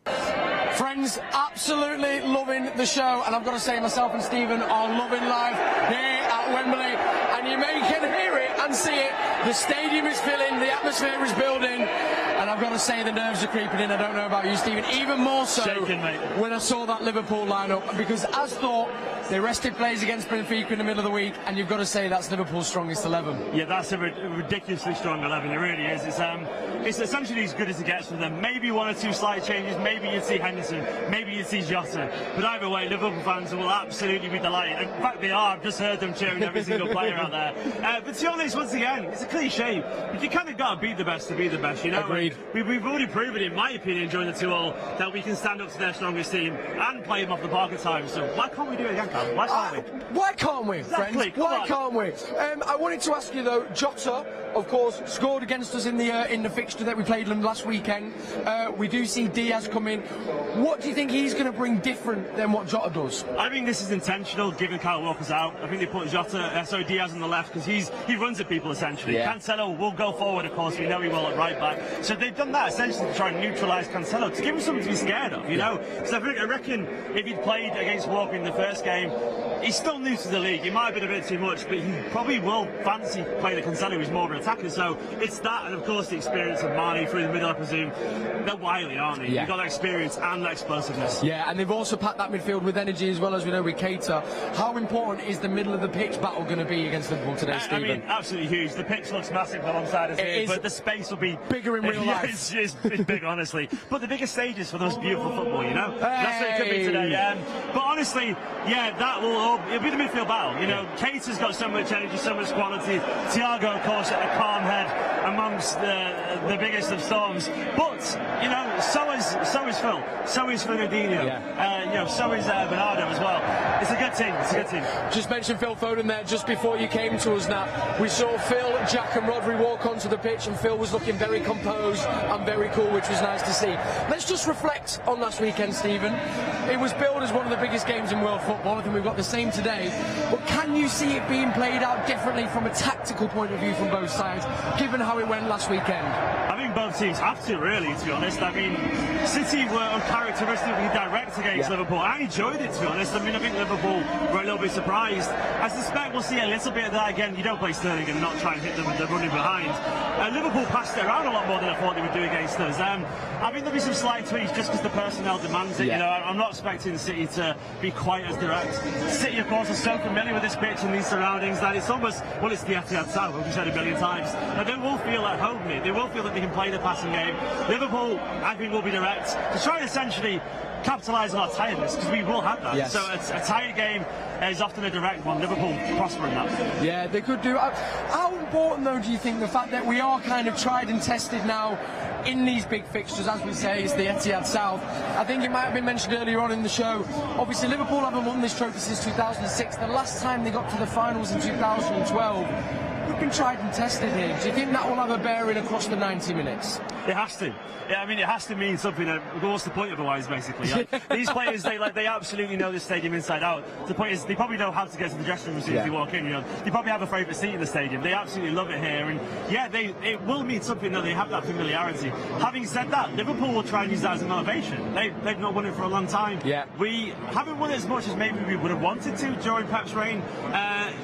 Friends, absolutely loving the show, and I've got to say myself and Stephen are loving life here at Wembley, and you can hear it and see it. The stadium is filling, the atmosphere is building, and I've got to say the nerves are creeping in. I don't know about you, Stephen, even more so shaking, mate, when I saw that Liverpool lineup, because as thought, they rested players against Benfica in the middle of the week, and you've got to say that's Liverpool's strongest 11. Yeah, that's a ridiculously strong 11. It really is. It's essentially as good as it gets for them. Maybe 1 or 2 slight changes. Maybe you'd see Henderson. Maybe you'd see Jota. But either way, Liverpool fans will absolutely be delighted. In fact, they are. I've just heard them cheering every single player out there. But to be honest, once again, it's a cliche. But you kind of got to beat the best to be the best, Agreed. We've already proven, in my opinion, during the 2-2, that we can stand up to their strongest team and play them off the park at times. So why can't we do it again, Cal? Why can't we? Why can't we, Exactly. friends? Why can't we? I wanted to ask you though, Jota, of course, scored against us in the fixture that we played them last weekend. We do see Diaz come in. What do you think he's going to bring different than what Jota does? I think this is intentional, given Kyle Walker's out. I think they put Diaz on on the left because he runs at people essentially. Yeah. Cancelo will go forward, of course. We know he will at right back. So they've done that essentially to try and neutralise Cancelo, to give him something to be scared of, you know. So I reckon if he'd played against Walker in the first game, he's still new to the league. He might have been a bit too much, but he probably will fancy playing the Cancelo, who's more of an attacker. So it's that, and of course the experience of Mahrez through the middle, I presume. They're wily, aren't they? Yeah. You've got that experience and that explosiveness. Yeah, and they've also packed that midfield with energy as well, as we know with Keita. How important is the middle of the pitch battle going to be against Liverpool today, Stephen? I mean, absolutely huge. The pitch looks massive alongside us here, but the space will be bigger in real life. It's big, honestly. But the biggest stages for the most beautiful football, you know? That's what it could be today. But honestly, yeah, it'll be the midfield battle. You know, Keita's got so much energy, so much quality. Thiago, of course, a calm head amongst the biggest of storms. But, you know, so is Phil. So is Fernandinho. You know, so is Bernardo as well. It's a good team. It's a good team. Just mentioned Phil Foden there just before you came to us now. We saw Phil, Jack and Rodri walk onto the pitch, and Phil was looking very composed and very cool, which was nice to see. Let's just reflect on last weekend, Stephen. It was billed as one of the biggest games in world football. I think we've got the same today. But can you see it being played out differently from a tactical point of view from both sides, given how it went last weekend? I think both teams have to, really, to be honest. I mean, City were uncharacteristically direct against Liverpool. I enjoyed it, to be honest. I mean, I think Liverpool were a little bit surprised. I suspect we'll see a little bit of that again. You don't play Sterling and not try and hit them, they're running behind. Liverpool passed it around a lot more than I thought they would do against us. I think there'll be some slight tweaks just because the personnel demands it. You know, I'm not expecting City to be quite as direct. City, of course, are so familiar with this pitch and these surroundings that it's almost, well, it's the Etihad South, as we've said a billion times. Now, they will feel at home here. They will feel that they can play the passing game. Liverpool, I think, will be direct to try and essentially capitalise on our tiredness, because we will have that. Yes. So a tired game is often a direct one. Liverpool prosper in that. Yeah, they could do. How important, though, do you think the fact that we are kind of tried and tested now in these big fixtures, as we say, it's the Etihad South? I think it might have been mentioned earlier on in the show. Obviously, Liverpool haven't won this trophy since 2006. The last time they got to the finals in 2012. We've been tried and tested here. Do you think that will have a bearing across the 90 minutes? It has to. Yeah, I mean, it has to mean something. What's the point otherwise, basically? Like, these players, they absolutely know the stadium inside out. The point is, they probably know how to get to the dressing room as soon as they walk in. You know, they probably have a favourite seat in the stadium. They absolutely love it here, and yeah, it will mean something that they have that familiarity. Having said that, Liverpool will try and use that as a motivation. They've not won it for a long time. Yeah. We haven't won it as much as maybe we would have wanted to during Pep's reign,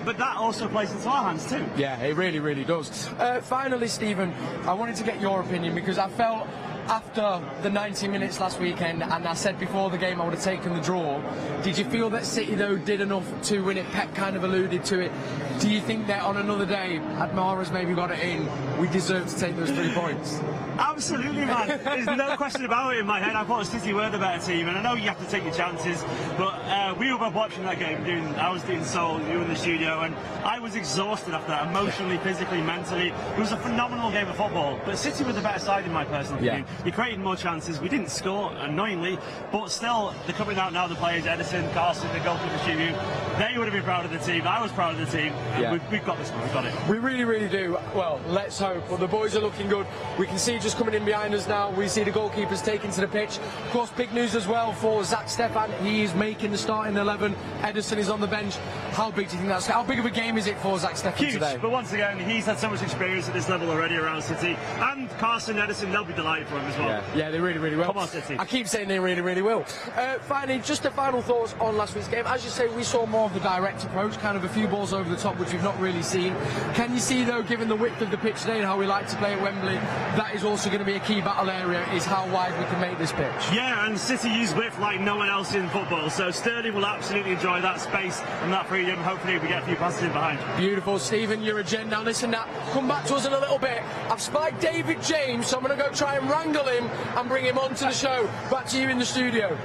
but that also plays into our hands too. Yeah, it really, really does. Finally, Stephen, I wanted to get your opinion, because I felt after the 90 minutes last weekend, and I said before the game I would have taken the draw. Did you feel that City, though, did enough to win it? Pep kind of alluded to it. Do you think that on another day, had Mahrez maybe got it in, we deserve to take those 3 points? Absolutely, man. There's no question about it in my head. I thought City were the better team, and I know you have to take your chances, but we were watching that game. I was doing Seoul, you in the studio, and I was exhausted after that, emotionally, physically, mentally. It was a phenomenal game of football, but City were the better side in my personal opinion. You created more chances. We didn't score, annoyingly, but still, they're coming out now, the players, Edison, Carson, the goalkeeper, Shivu. They would have been proud of the team. I was proud of the team. And we've got this one. We've got it. We really, really do. Well, let's hope. Well, the boys are looking good. We can see just coming in behind us now, we see the goalkeepers taking to the pitch. Of course, big news as well for Zach Stefan. He is making the starting 11. Edison is on the bench. How big do you think that's? How big of a game is it for Zach Stefan Huge, today? but once again, he's had so much experience at this level already around City. And Carson, Edison, they'll be delighted for him as well. Yeah, they really, really will. Come on, City. I keep saying they really, really will. Finally, just the final thoughts on last week's game. As you say, we saw more of the direct approach, kind of a few balls over the top, which we've not really seen. Can you see, though, given the width of the pitch today and how we like to play at Wembley, that is also going to be a key battle area, is how wide we can make this pitch? Yeah, and City use width like no one else in football, so Sterling will absolutely enjoy that space and that freedom. Hopefully we get a few passes in behind. Beautiful, Stephen, you're a gent. Now listen, now, come back to us in a little bit. I've spied David James, so I'm going to go try and wrangle him and bring him onto the show. Back to you in the studio.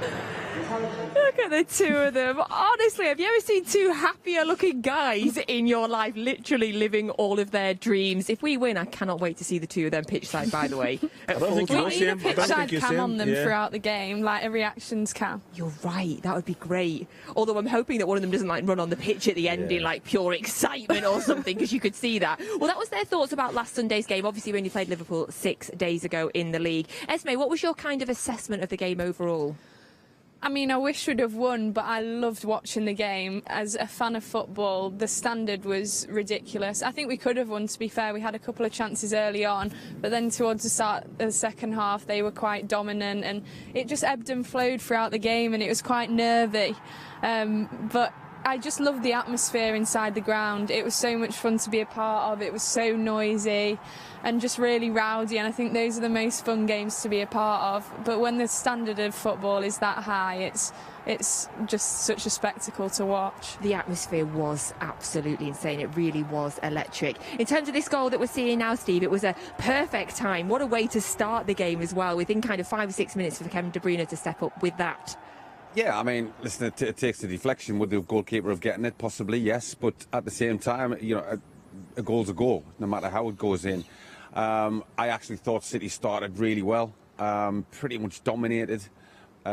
Look at the two of them. Honestly, have you ever seen two happier looking guys in your life, literally living all of their dreams? If we win, I cannot wait to see the two of them pitch side, by the way. I don't think you'll We see need a him. I pitch don't side think you'll see cam him. on them Yeah. throughout the game, like a reactions cam. You're right, that would be great. Although I'm hoping that one of them doesn't like run on the pitch at the end in like pure excitement or something, because you could see that. Well, that was their thoughts about last Sunday's game. Obviously, we only played Liverpool 6 days ago in the league. Esme, what was your kind of assessment of the game overall? I mean, I wish we'd have won, but I loved watching the game. As a fan of football, the standard was ridiculous. I think we could have won, to be fair. We had a couple of chances early on, but then towards the start of the second half, they were quite dominant, and it just ebbed and flowed throughout the game, and it was quite nervy. But I just loved the atmosphere inside the ground. It was so much fun to be a part of. It was so noisy and just really rowdy, and I think those are the most fun games to be a part of. But when the standard of football is that high, it's just such a spectacle to watch. The atmosphere was absolutely insane. It really was electric. In terms of this goal that we're seeing now, Steve, it was a perfect time. What a way to start the game as well, within kind of 5 or 6 minutes for Kevin De Bruyne to step up with that. Yeah, I mean, listen, it takes the deflection. Would the goalkeeper have getting it? Possibly, yes. But at the same time, you know, a goal's a goal, no matter how it goes in. I actually thought City started really well, pretty much dominated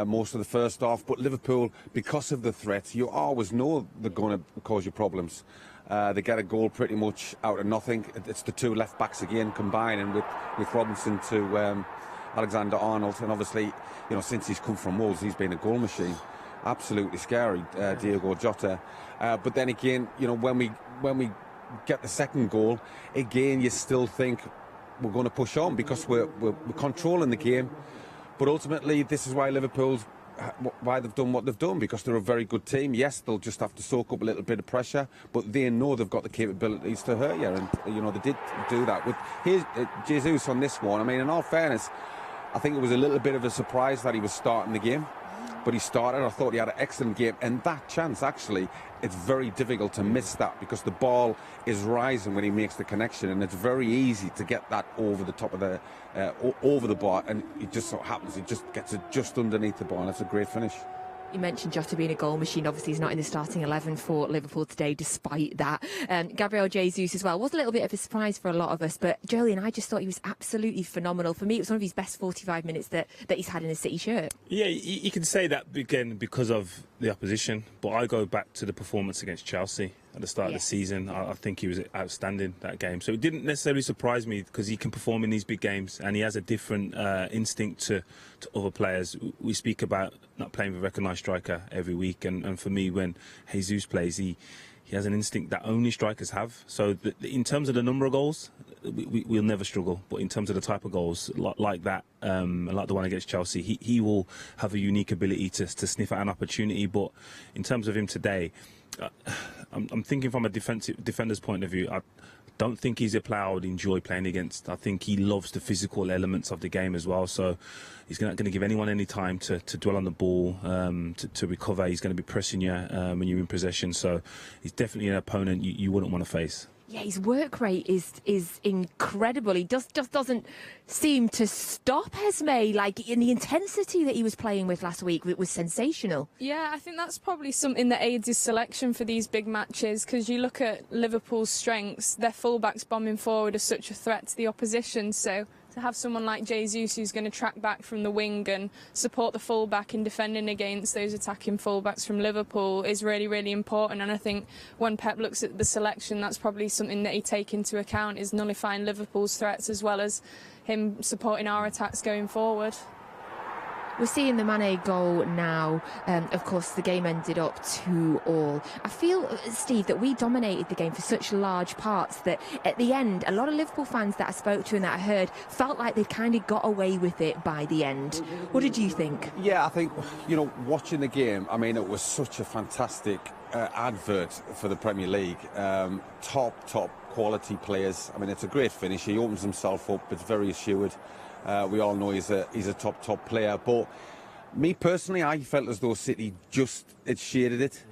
most of the first half. But Liverpool, because of the threat, you always know they're going to cause you problems. They get a goal pretty much out of nothing. It's the two left backs again combining with Robinson to Alexander-Arnold, and obviously, you know, since he's come from Wolves, he's been a goal machine. Absolutely scary, Diogo Jota. But then again, you know, when we get the second goal, again, you still think we're going to push on because we're controlling the game. But ultimately, this is why why they've done what they've done, because they're a very good team. Yes, they'll just have to soak up a little bit of pressure, but they know they've got the capabilities to hurt you, and you know they did do that with Jesus on this one. I mean, in all fairness, I think it was a little bit of a surprise that he was starting the game, but he started. I thought he had an excellent game, and that chance, actually, it's very difficult to miss that because the ball is rising when he makes the connection, and it's very easy to get that over the top of the over the bar, and it just so happens he just gets it just underneath the bar, and that's a great finish. You mentioned Jota being a goal machine. Obviously, he's not in the starting 11 for Liverpool today, despite that. Gabriel Jesus as well was a little bit of a surprise for a lot of us, but Joleon, I just thought he was absolutely phenomenal. For me, it was one of his best 45 minutes that he's had in a City shirt. Yeah, you can say that again because of the opposition, but I go back to the performance against Chelsea at the start of the season. I think he was outstanding that game. So it didn't necessarily surprise me because he can perform in these big games and he has a different instinct to other players. We speak about not playing with a recognised striker every week, and for me, when Jesus plays, he has an instinct that only strikers have. So in terms of the number of goals, we'll never struggle. But in terms of the type of goals like that, like the one against Chelsea, he will have a unique ability to sniff out an opportunity. But in terms of him today, I'm thinking from a defender's point of view. I don't think he's a player I would enjoy playing against. I think he loves the physical elements of the game as well. So he's not going to give anyone any time to dwell on the ball, to recover. He's going to be pressing you when you're in possession. So he's definitely an opponent you wouldn't want to face. Yeah, his work rate is incredible. He just doesn't seem to stop, Esme. Like, in the intensity that he was playing with last week, it was sensational. Yeah, I think that's probably something that aids his selection for these big matches, because you look at Liverpool's strengths, their fullbacks bombing forward are such a threat to the opposition, so to have someone like Jesus who's going to track back from the wing and support the fullback in defending against those attacking fullbacks from Liverpool is really, really important. And I think when Pep looks at the selection, that's probably something that he take into account, is nullifying Liverpool's threats as well as him supporting our attacks going forward. We're seeing the Mane goal now. Of course, the game ended up 2-2. I feel, Steve, that we dominated the game for such large parts that at the end, a lot of Liverpool fans that I spoke to and that I heard felt like they kind of got away with it by the end. What did you think? Yeah, I think, you know, watching the game, I mean, it was such a fantastic advert for the Premier League. Top quality players. I mean, it's a great finish. He opens himself up. It's very assured. We all know he's a top player, but me personally, I felt as though City just shaded it.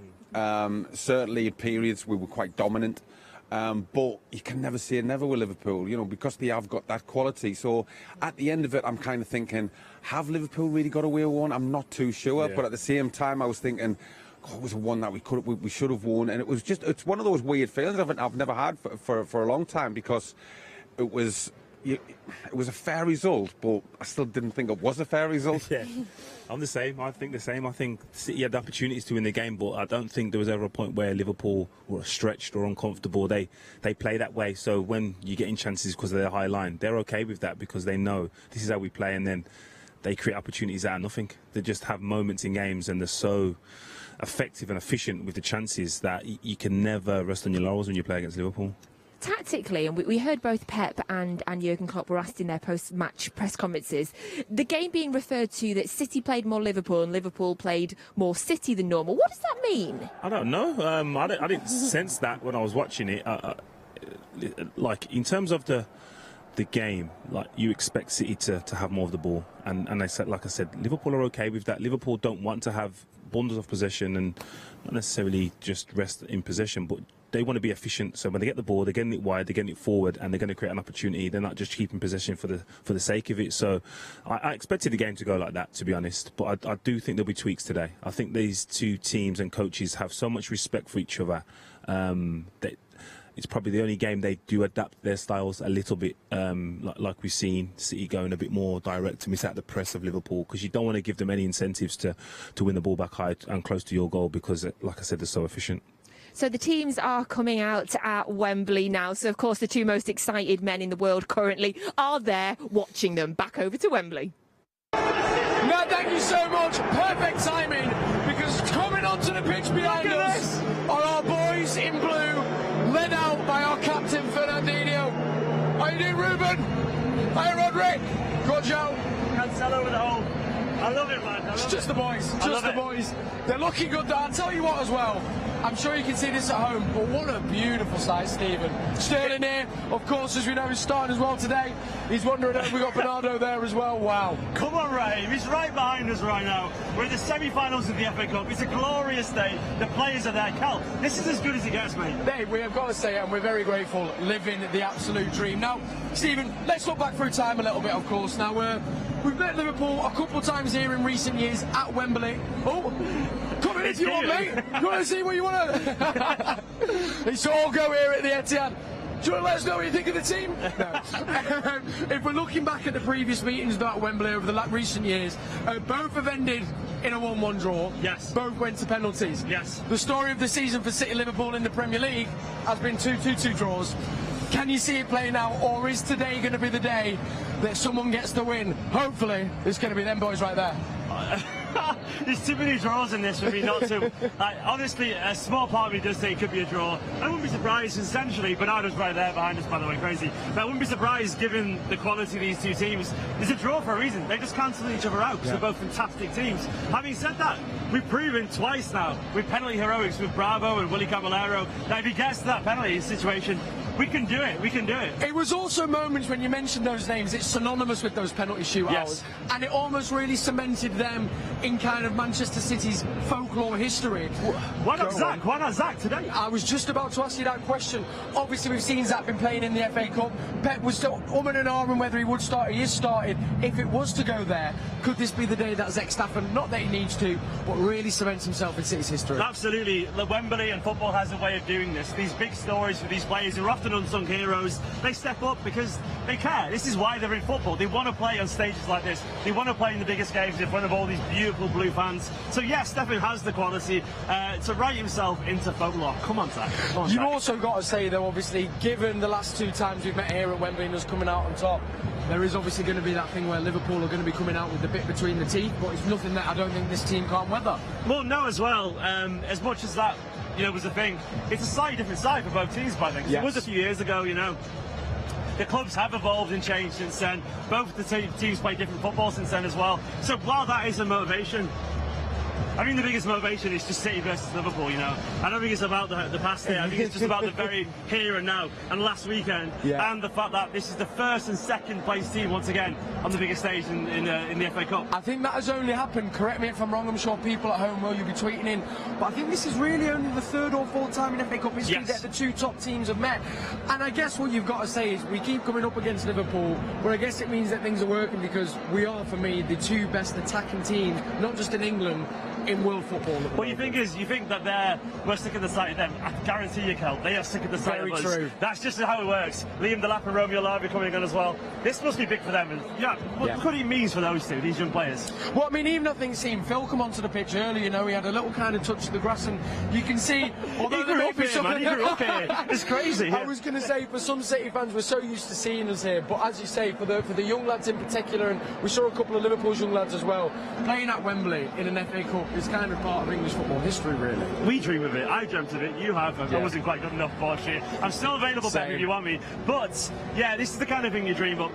Certainly at periods we were quite dominant, but you can never say never with Liverpool, you know, because they have got that quality. So at the end of it, I'm kind of thinking, have Liverpool really got away with one? I'm not too sure, but at the same time, I was thinking, it was one that we should have won, and it's one of those weird feelings I've never had for a long time, because it was a fair result, but I still didn't think it was a fair result. Yeah, I'm the same. I think the same. I think City had the opportunities to win the game, but I don't think there was ever a point where Liverpool were stretched or uncomfortable. They play that way. So when you're getting chances because of their high line, they're okay with that because they know this is how we play, and then they create opportunities out of nothing. They just have moments in games, and they're so effective and efficient with the chances that you can never rest on your laurels when you play against Liverpool. Tactically, and we heard both Pep and Jurgen Klopp were asked in their post-match press conferences, the game being referred to that City played more Liverpool and Liverpool played more City than normal. What does that mean? I don't know. I didn't sense that when I was watching it. Like, in terms of the game, like, you expect City to have more of the ball, and I said, like I said, Liverpool are okay with that. Liverpool don't want to have bundles of possession and not necessarily just rest in possession, but they want to be efficient. So when they get the ball, they're getting it wide, they're getting it forward, and they're going to create an opportunity. They're not just keeping possession for the sake of it. So I expected the game to go like that, to be honest. But I do think there'll be tweaks today. I think these two teams and coaches have so much respect for each other that it's probably the only game they do adapt their styles a little bit, like we've seen City going a bit more direct to miss out the press of Liverpool, because you don't want to give them any incentives to win the ball back high and close to your goal, because, like I said, they're so efficient. So the teams are coming out at Wembley now. So, of course, the two most excited men in the world currently are there watching them. Back over to Wembley. No, thank you so much. Perfect timing, because coming onto the pitch behind us are our boys in blue, led out by our captain, Fernandinho. How you doing, Ruben? Hi, Roderick. Good, Joe. Cancelo with the hole. I love it, man. It's just the boys. Just the boys. They're looking good, though. I'll tell you what as well. I'm sure you can see this at home, but what a beautiful sight, Stephen. Sterling here, of course, as we know, is starting as well today. He's wondering if we've got Bernardo there as well. Wow. Come on, Raheem. He's right behind us right now. We're in the semi-finals of the FA Cup. It's a glorious day. The players are there. Cal, this is as good as it gets, mate. Hey, we have got to say it, and we're very grateful, living the absolute dream. Now, Stephen, let's look back through time a little bit, of course. Now, we've met Liverpool a couple of times here in recent years at Wembley. Oh, come in if you want, mate. You want to see what you want to... It's all go here at the Etihad. Do you want to let us know what you think of the team? No. If we're looking back at the previous meetings at Wembley over the recent years, both have ended in a 1-1 draw. Yes. Both went to penalties. Yes. The story of the season for City Liverpool in the Premier League has been 2-2 draws. Can you see it playing out, or is today going to be the day that someone gets the win? Hopefully, it's going to be them boys right there. There's too many draws in this for me not to. Honestly, a small part of me does think it could be a draw. I wouldn't be surprised, essentially. Bernardo's right there behind us, by the way, crazy. But I wouldn't be surprised, given the quality of these two teams. It's a draw for a reason. They just cancel each other out because they're both fantastic teams. Having said that, we've proven twice now with penalty heroics with Bravo and Willy Caballero that if he gets to that penalty situation, we can do it. We can do it. It was also moments when you mentioned those names, it's synonymous with those penalty shootouts. Yes. And it almost really cemented them in kind of Manchester City's folklore history. Why not Zach? Why not Zach today? I was just about to ask you that question. Obviously, we've seen Zach been playing in the FA Cup. Pep was still and ahhing whether he would start. He is started. If it was to go there, could this be the day that Zach Stafford, not that he needs to, but really cements himself in City's history? Absolutely. The Wembley and football has a way of doing this. These big stories for these players who are often unsung heroes, they step up because they care. This is why they're in football. They want to play on stages like this. They want to play in the biggest games in front of all these beautiful blue fans. So yes, Stefan has the quality to write himself into folklore. Come on, Zach. Come on, You've Zach. also got to say, though, obviously, given the last two times we've met here at Wembley and us coming out on top, there is obviously going to be that thing where Liverpool are going to be coming out with the bit between the teeth, but it's nothing that I don't think this team can't weather. Well, no, as well. As much as that, was a thing, it's a slightly different side for both teams, by then. Yes. It was a few years ago, The clubs have evolved and changed since then. Both the teams play different football since then as well. So while that is a motivation, I think the biggest motivation is just City versus Liverpool, I don't think it's about the past here. I think it's just about the very here and now and last weekend, and the fact that this is the first and second place team once again on the biggest stage in the FA Cup. I think that has only happened, correct me if I'm wrong, I'm sure people at home will, you'll be tweeting in, but I think this is really only the third or fourth time in FA Cup history that the two top teams have met. And I guess what you've got to say is we keep coming up against Liverpool, but I guess it means that things are working because we are, for me, the two best attacking teams, not just in England, in world football. What you think is, you think that we're sick of the sight of them. I guarantee you, Kel, they are sick of the sight Very of us. true. That's just how it works. Liam Delap and Romeo Lavia coming on as well. This must be big for them. And what it means for those two, these young players. Well, I mean, even I think seeing Phil come onto the pitch earlier, you know, he had a little kind of touch of the grass, and you can see. He grew up here, man. He grew up here. It's crazy. I was going to say, for some City fans, we're so used to seeing us here, but as you say, for the young lads in particular, and we saw a couple of Liverpool's young lads as well, playing at Wembley in an FA Cup is kind of part of English football history, really. We dream of it. I dreamt of it. You have. I wasn't quite good enough for shit. I'm still available, Ben, if you want me. But yeah, this is the kind of thing you dream of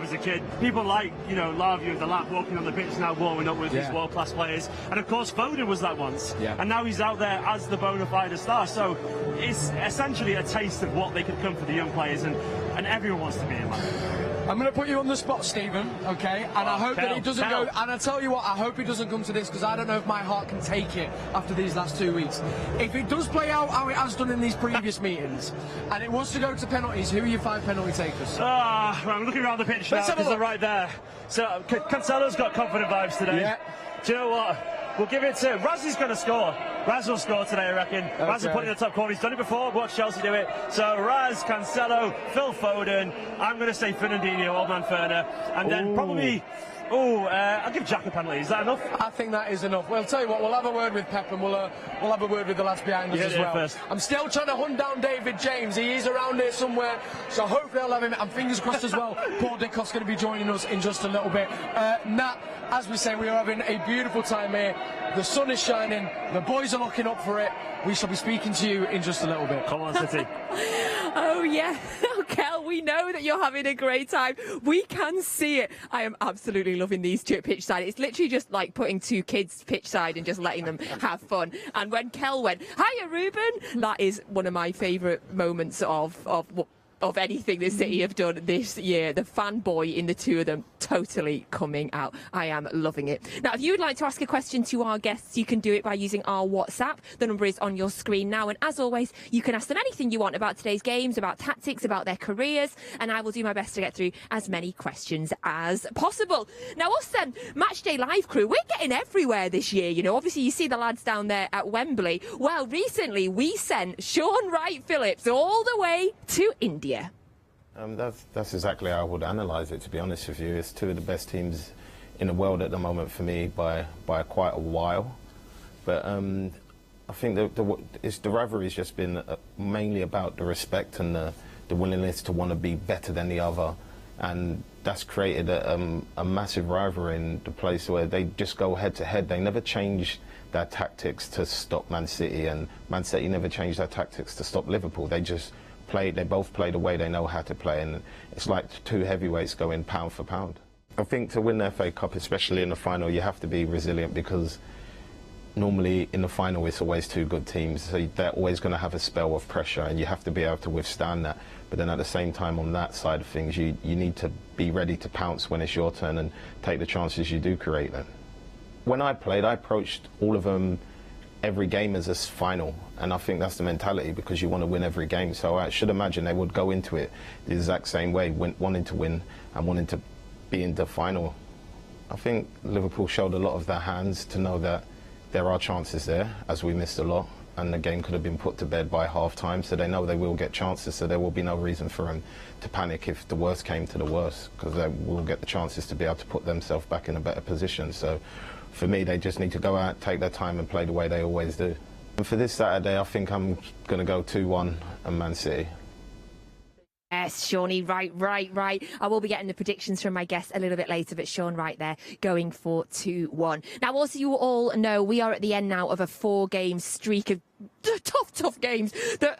as a kid. People like, you know, Lavia with the lap walking on the pitch now, warming up with these world-class players. And of course, Foden was that once. Yeah. And now he's out there as the bona fide star. So it's essentially a taste of what they could come for the young players, and everyone wants to be in that. I'm going to put you on the spot, Stephen, okay? And I hope that he doesn't go... And I tell you what, I hope he doesn't come to this, because I don't know if my heart can take it after these last 2 weeks. If it does play out how it has done in these previous meetings, and it wants to go to penalties, who are your 5 penalty takers? Well, I'm looking around the pitch now, because they're right there. So, Cancelo's got confident vibes today. Yeah. Do you know what? We'll give it to... Raz is going to score. Raz will score today, I reckon. Okay. Raz will put it in the top corner. He's done it before. Watch Chelsea do it. So Raz, Cancelo, Phil Foden. I'm going to say Fernandinho, old man Ferner. And then probably... I'll give Jack a penalty. Is that enough? I think that is enough. Well, I'll tell you what, we'll have a word with Pep, and we'll have a word with the lads behind us as well. First. I'm still trying to hunt down David James. He is around here somewhere, so hopefully I'll have him. And fingers crossed as well, Paul Dickoff's going to be joining us in just a little bit. Nat, as we say, we are having a beautiful time here. The sun is shining. The boys are looking up for it. We shall be speaking to you in just a little bit. Come on, City. Oh, yeah. Kel, we know that you're having a great time. We can see it. I am absolutely loving these two at pitch side. It's literally just like putting 2 kids pitch side and just letting them have fun. And when Kel went, "Hiya, Ruben," that is one of my favourite moments of anything the City have done this year. The fanboy in the two of them totally coming out. I am loving it. Now, if you would like to ask a question to our guests, you can do it by using our WhatsApp. The number is on your screen now. And as always, you can ask them anything you want about today's games, about tactics, about their careers. And I will do my best to get through as many questions as possible. Now, us then, Matchday Live crew, we're getting everywhere this year. You know, obviously you see the lads down there at Wembley. Well, recently we sent Sean Wright-Phillips all the way to India. That's exactly how I would analyse it, to be honest with you. It's 2 of the best teams in the world at the moment for me by quite a while. But I think the rivalry's just been mainly about the respect and the willingness to want to be better than the other. And that's created a massive rivalry in the place where they just go head to head. They never change their tactics to stop Man City, and Man City never changed their tactics to stop Liverpool. They both play the way they know how to play, and it's like 2 heavyweights going pound for pound. I think to win the FA Cup, especially in the final, you have to be resilient, because normally in the final it's always 2 good teams, so they're always going to have a spell of pressure, and you have to be able to withstand that. But then at the same time, on that side of things, you need to be ready to pounce when it's your turn and take the chances you do create then. When I played, I approached all of them every game as a final, and I think that's the mentality, because you want to win every game. So I should imagine they would go into it the exact same way, wanting to win and wanting to be in the final. I think Liverpool showed a lot of their hands to know that there are chances there, as we missed a lot, and the game could have been put to bed by half-time, so they know they will get chances, so there will be no reason for them to panic if the worst came to the worst, because they will get the chances to be able to put themselves back in a better position. So for me, they just need to go out, take their time and play the way they always do. And for this Saturday, I think I'm going to go 2-1 and Man City. Yes, Shawnee, right. I will be getting the predictions from my guests a little bit later, but Sean right there going for 2-1. Now, also, you all know we are at the end now of a 4-game streak of tough games that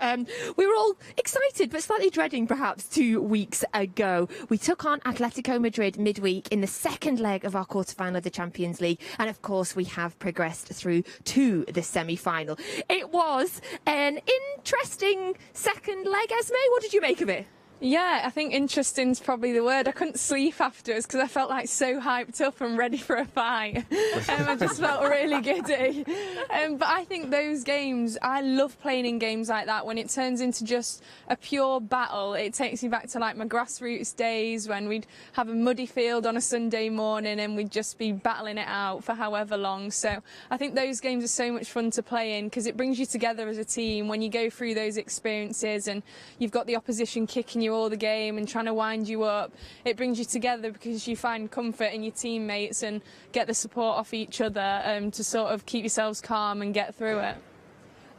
we were all excited but slightly dreading perhaps 2 weeks ago. We took on Atletico Madrid midweek in the second leg of our quarter-final of the Champions League, and of course we have progressed through to the semi-final. It was an interesting second leg. Esme, what did you make of it? Yeah, I think interesting's probably the word. I couldn't sleep afterwards because I felt like so hyped up and ready for a fight. I just felt really giddy. But I think those games, I love playing in games like that when it turns into just a pure battle. It takes me back to like my grassroots days when we'd have a muddy field on a Sunday morning and we'd just be battling it out for however long. So I think those games are so much fun to play in because it brings you together as a team when you go through those experiences and you've got the opposition kicking you all the game and trying to wind you up. It brings you together because you find comfort in your teammates and get the support off each other to sort of keep yourselves calm and get through it.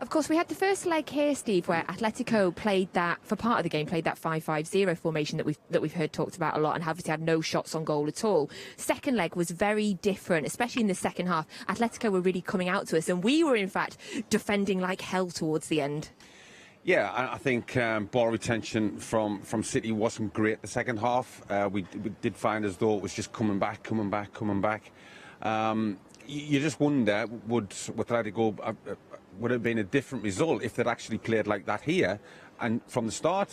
Of course, we had the first leg here, Steve, where Atletico played that, for part of the game, played that 5-5-0 formation that we've heard talked about a lot and obviously had no shots on goal at all. Second leg was very different, especially in the second half. Atletico were really coming out to us and we were, in fact, defending like hell towards the end. Yeah, I think ball retention from City wasn't great the second half. We did find as though it was just coming back. You just wonder, would Atletico would have been a different result if they'd actually played like that here and from the start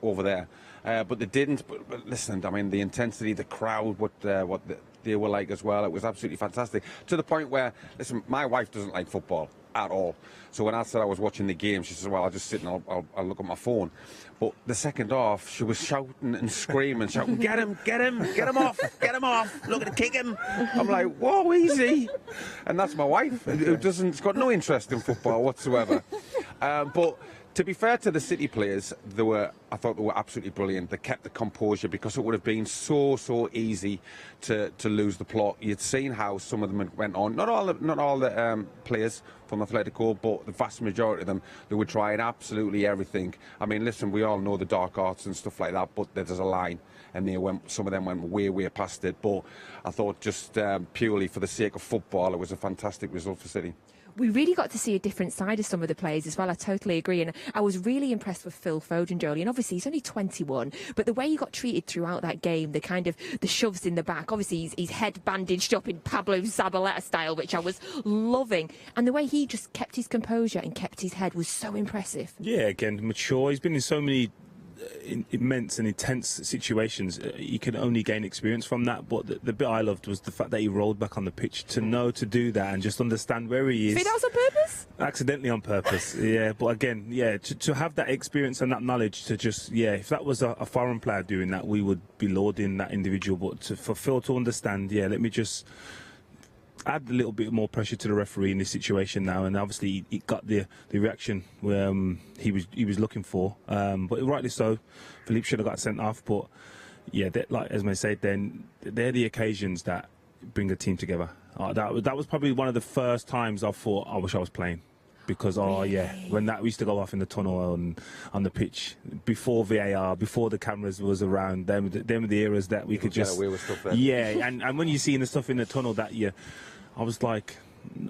over there. But they didn't. But listen, I mean, the intensity, the crowd, what they were like as well, it was absolutely fantastic. To the point where, listen, my wife doesn't like football at all. So when I said I was watching the game, she said, well, I'll just sit and I'll look at my phone. But the second half, she was shouting and screaming, shouting, get him off, look at him, kick him. I'm like, whoa, easy. And that's my wife, who's got no interest in football whatsoever. But to be fair to the City players, I thought they were absolutely brilliant. They kept the composure because it would have been so easy to lose the plot. You'd seen how some of them went on. Not all the players from Atletico, but the vast majority of them, they were trying absolutely everything. I mean, listen, we all know the dark arts and stuff like that, but there's a line, and some of them went way past it. But I thought just purely for the sake of football, it was a fantastic result for City. We really got to see a different side of some of the players as well. I totally agree. And I was really impressed with Phil Foden, Joleon. Obviously, he's only 21, but the way he got treated throughout that game, the shoves in the back, obviously he's head bandaged up in Pablo Zabaleta style, which I was loving. And the way he just kept his composure and kept his head was so impressive. Yeah, again, mature. He's been in so many immense and intense situations. You can only gain experience from that, but the bit I loved was the fact that he rolled back on the pitch to know to do that and just understand where he is. See, that was on purpose? Accidentally on purpose. Yeah, but again, yeah, to have that experience and that knowledge to just, yeah, if that was a foreign player doing that, we would be lauding that individual. But for Phil to understand, yeah, let me just add a little bit more pressure to the referee in this situation now, and obviously he got the reaction he was looking for, but rightly so. Philippe should have got sent off, but yeah, like Esme said, then they're the occasions that bring a team together. That was probably one of the first times I thought I wish I was playing, because when that used to go off in the tunnel and on the pitch before VAR, before the cameras was around, them the eras that we could just and when you're seeing the stuff in the tunnel I was like,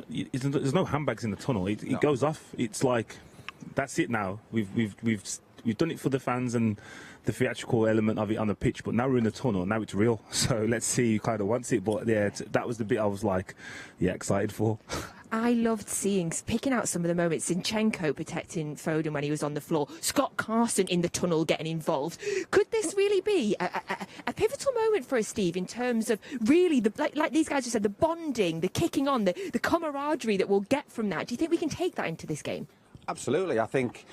there's no handbags in the tunnel. It goes off. It's like, that's it now. We've done it for the fans and the theatrical element of it on the pitch, but now we're in the tunnel. Now it's real. So let's see who kind of wants it. But yeah, that was the bit I was like, excited for. I loved picking out some of the moments. Zinchenko protecting Foden when he was on the floor. Scott Carson in the tunnel getting involved. Could this really be a pivotal moment for us, Steve, in terms of really, like these guys have said, the bonding, the kicking on, the camaraderie that we'll get from that? Do you think we can take that into this game? Absolutely. I think,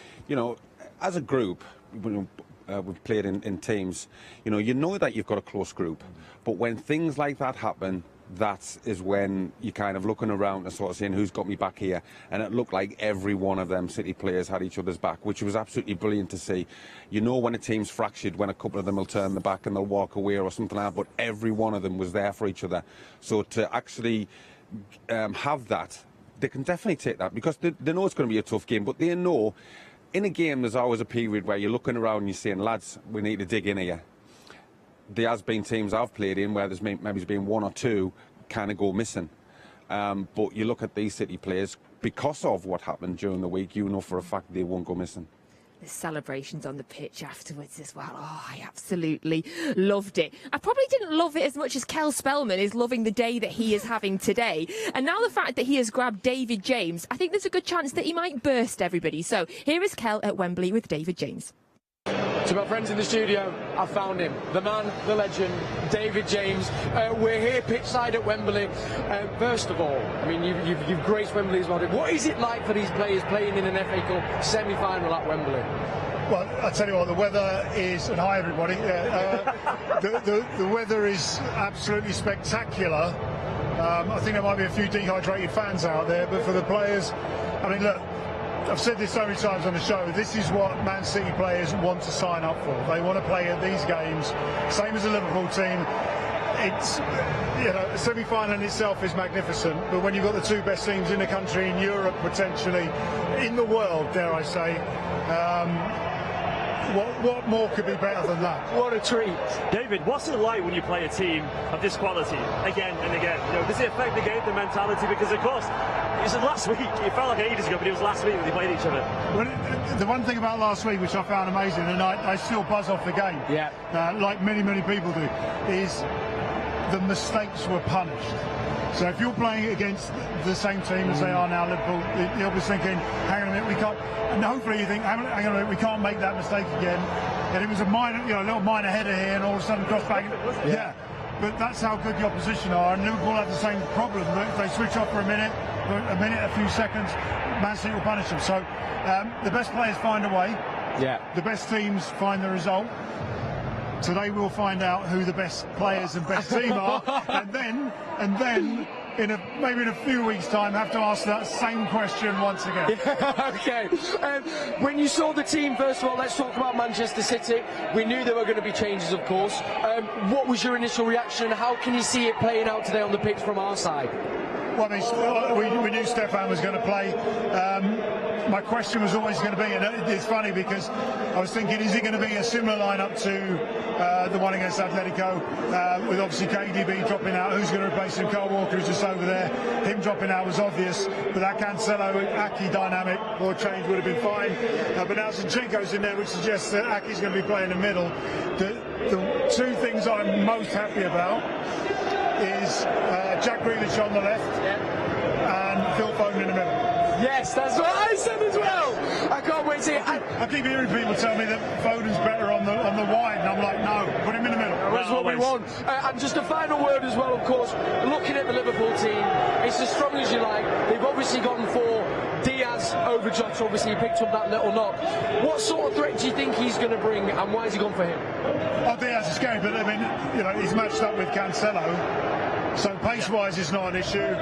as a group, we've played in teams, you know that you've got a close group. But when things like that happen, that is when you're kind of looking around and sort of saying, who's got me back here? And it looked like every one of them City players had each other's back, which was absolutely brilliant to see. You know when a team's fractured, when a couple of them will turn the back and they'll walk away or something like that, but every one of them was there for each other. So to actually have that, they can definitely take that, because they know it's going to be a tough game, but they know in a game there's always a period where you're looking around and you're saying, lads, we need to dig in here. There has been teams I've played in where there's maybe been one or two kind of go missing. But you look at these City players, because of what happened during the week, you know for a fact they won't go missing. The celebrations on the pitch afterwards as well. Oh, I absolutely loved it. I probably didn't love it as much as Kel Spellman is loving the day that he is having today. And now the fact that he has grabbed David James, I think there's a good chance that he might burst everybody. So here is Kel at Wembley with David James. To my friends in the studio, I found him. The man, the legend, David James. We're here pitchside at Wembley. First of all, I mean, you've graced Wembley as well. What is it like for these players playing in an FA Cup semi-final at Wembley? Well, I tell you what, the weather is, and hi everybody, the weather is absolutely spectacular. I think there might be a few dehydrated fans out there, but for the players, I mean, look, I've said this so many times on the show, this is what Man City players want to sign up for. They want to play at these games, same as the Liverpool team. It's, you know, a semi-final in itself is magnificent, but when you've got the two best teams in the country, in Europe potentially, in the world, dare I say, what more could be better than that? What a treat. David, what's it like when you play a team of this quality again and again? You know, does it affect the game, the mentality? Because of course, it was last week, it felt like ages ago, but it was last week when they played each other. Well, the one thing about last week, which I found amazing, and I still buzz off the game, like many people do, is the mistakes were punished. So if you're playing against the same team as they are now, Liverpool, you're always thinking, hang on a minute, we can't, and hopefully you think, hang on a minute, we can't make that mistake again. And it was a minor, you know, a little minor header here, and all of a sudden cross back. Yeah. But that's how good the opposition are, and Liverpool have the same problem. If they switch off for a minute, a few seconds, Man City will punish them. So the best players find a way. Yeah. The best teams find the result. Today we'll find out who the best players and best team are, and then maybe in a few weeks' time, have to ask that same question once again. Okay. When you saw the team, first of all, let's talk about Manchester City. We knew there were going to be changes, of course. What was your initial reaction? How can you see it playing out today on the pitch from our side? Well, I mean, we knew Stefan was going to play. My question was always going to be, and it's funny because I was thinking, is it going to be a similar lineup to the one against Atletico, with obviously KDB dropping out? Who's going to replace him? Kyle Walker is just over there. Him dropping out was obvious, but that Cancelo-Aki dynamic or change would have been fine. But now Zinchenko's in there, which suggests that Aki's going to be playing in the middle. The two things I'm most happy about is Jack Grealish on the left and Phil Foden in the middle. Yes, that's what I said as well. I can't wait to see it. I keep hearing people tell me that Foden's better on the wide, and I'm like, no, put him in the middle. That's what we want. And just a final word as well, of course, looking at the Liverpool team, it's as strong as you like. They've obviously gone for Diaz over Jota. Obviously, he picked up that little knock. What sort of threat do you think he's going to bring, and why has he gone for him? Oh, Diaz is scary, but I mean, you know, he's matched up with Cancelo. So pace-wise, it's not an issue.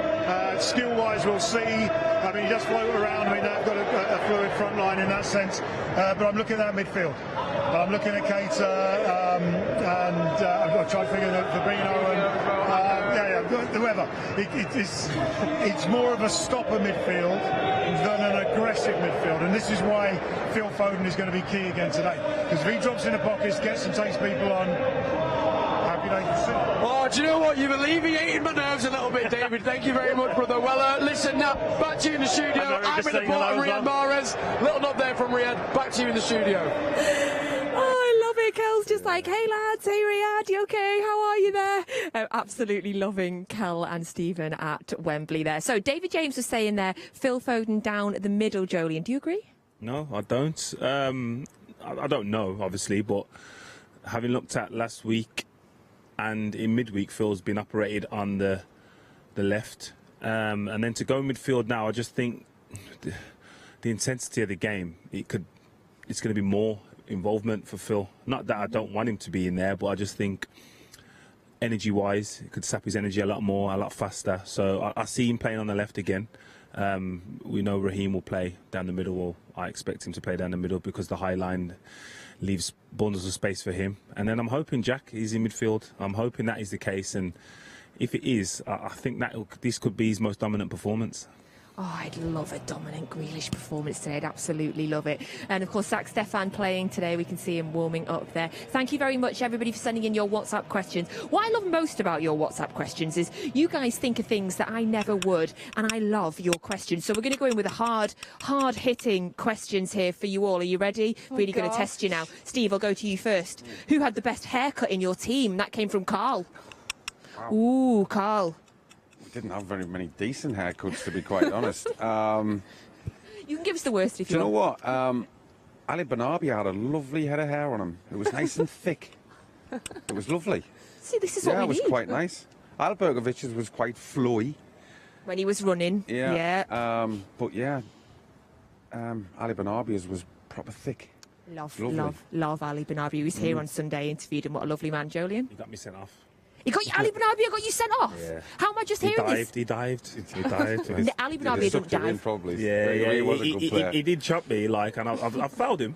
Skill-wise, we'll see. I mean, he does float around. I mean, they've got a fluid front line in that sense. But I'm looking at that midfield. I'm looking at Keita and I'm trying to figure Fabinho and whoever. It's more of a stopper midfield than an aggressive midfield, and this is why Phil Foden is going to be key again today. Because if he drops in the pockets, gets and takes people on, happy day to see. Oh, do you know what? You've alleviated my nerves a little bit, David. Thank you very much, brother. Well, listen, now, back to you in the studio. I'm in the port of Riyad Mahrez. Little nod there from Riyad. Back to you in the studio. Oh, I love it. Kel's just like, hey, lads. Hey, Riyad. You okay? How are you there? Absolutely loving Kel and Stephen at Wembley there. So, David James was saying there, Phil Foden down the middle, Joleon. Do you agree? No, I don't. I don't know, obviously, but having looked at last week, and in midweek, Phil's been operated on the left. And then to go midfield now, I just think the intensity of the game, it's going to be more involvement for Phil. Not that I don't want him to be in there, but I just think energy-wise, it could sap his energy a lot more, a lot faster. So I see him playing on the left again. We know Raheem will play down the middle, or I expect him to play down the middle because the high line leaves bundles of space for him. And then I'm hoping Jack is in midfield. I'm hoping that is the case, and if it is, I think that this could be his most dominant performance. Oh, I'd love a dominant Grealish performance today. I'd absolutely love it. And, of course, Zach Stefan playing today. We can see him warming up there. Thank you very much, everybody, for sending in your WhatsApp questions. What I love most about your WhatsApp questions is you guys think of things that I never would, and I love your questions. So we're going to go in with the hard-hitting questions here for you all. Are you ready? Really going to test you now. Steve, I'll go to you first. Who had the best haircut in your team? That came from Carl. Wow. Ooh, Carl. Didn't have very many decent haircuts, to be quite honest. You can give us the worst if you want. Do you know what? Ali Banabi had a lovely head of hair on him. It was nice and thick. It was lovely. See, this is what we it was need. quite nice. Albergovic's was quite flowy. When he was running. Yeah. But yeah, Ali Banabi's was proper thick. Love Ali Banabi. He was here on Sunday, interviewed him. What a lovely man, Joleon. He got me sent off. He got you, Ali Banabi got you sent off? Yeah. How am I just hearing this? He dived. Ali Banabi don't dive. Probably. Yeah. He was a good player. He did chop me, like, and I fouled him,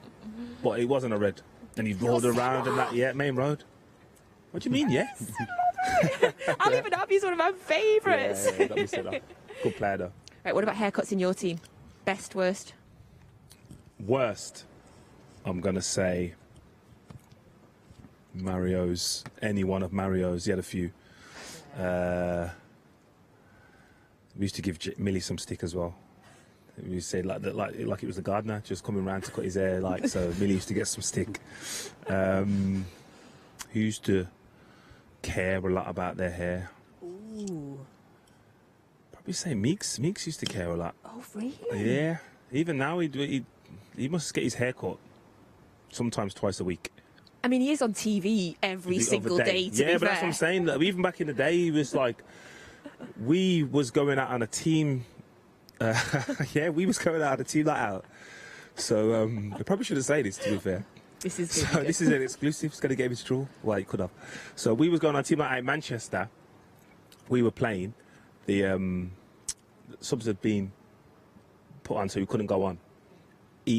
but it wasn't a red. And he rolled around and that, main road. What do you mean, yeah? Ali Banabi is one of my favourites. Yeah, got me sent off. Good player, though. Right, what about haircuts in your team? Best, worst? Worst, I'm going to say Mario's. Any one of Mario's. He had a few. We used to give Millie some stick as well. We used to say like it was the gardener just coming round to cut his hair. Like, so Millie used to get some stick. Who used to care a lot about their hair? Ooh. Probably say Meeks. Meeks used to care a lot. Oh, really? Yeah. Even now, he must get his hair cut sometimes twice a week. I mean, he is on TV every single day, to be fair. Yeah, but that's what I'm saying. That even back in the day, he was like, we was going out on a team. We was going out on a team like out. So I probably shouldn't say this, to be fair. This is this is an exclusive. It's going to get me to draw. Well, you could have. So we was going on a team like out in Manchester. We were playing. The subs had been put on, so we couldn't go on.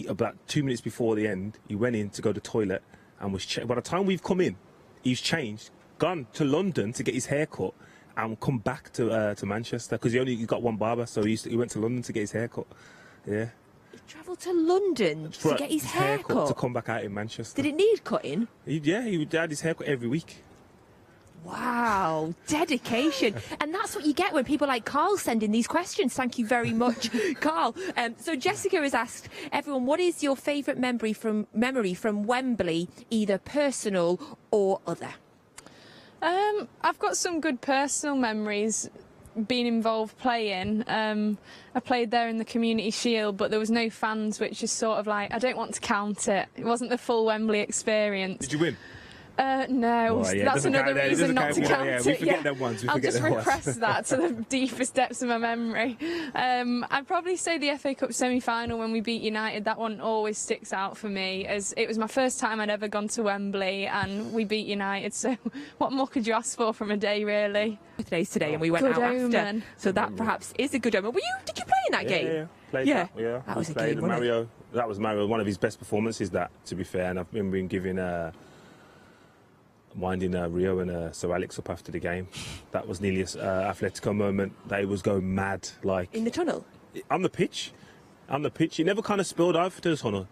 About 2 minutes before the end, he went in to go to the toilet and was by the time we've come in, he's changed, gone to London to get his hair cut and come back to Manchester because he got one barber, so he went to London to get his hair cut. Yeah. He travelled to London to get his hair cut? To come back out in Manchester. Did it need cutting? He had his hair cut every week. Wow, dedication. And that's what you get when people like Carl send in these questions. Thank you very much, Carl. So Jessica has asked everyone, what is your favourite memory from Wembley, either personal or other? I've got some good personal memories being involved playing. I played there in the Community Shield, but there was no fans, which is sort of like, I don't want to count it. It wasn't the full Wembley experience. Did you win? No, that's another reason not to count it. We forget them ones. I'll just repress that to the deepest depths of my memory. I'd probably say the FA Cup semi-final when we beat United. That one always sticks out for me, as it was my first time I'd ever gone to Wembley and we beat United. So what more could you ask for from a day, really? Today's today, and we went out after. So that perhaps is a good omen. Did you play in that game? Yeah. Played that. Yeah, that was a game. game, Mario. That was Mario. One of his best performances. That, to be fair, and I've been giving winding Rio and Sir Alex up after the game. That was nearly an Atletico moment. They was going mad, like in the tunnel. On the pitch. He never kind of spilled over to the tunnel.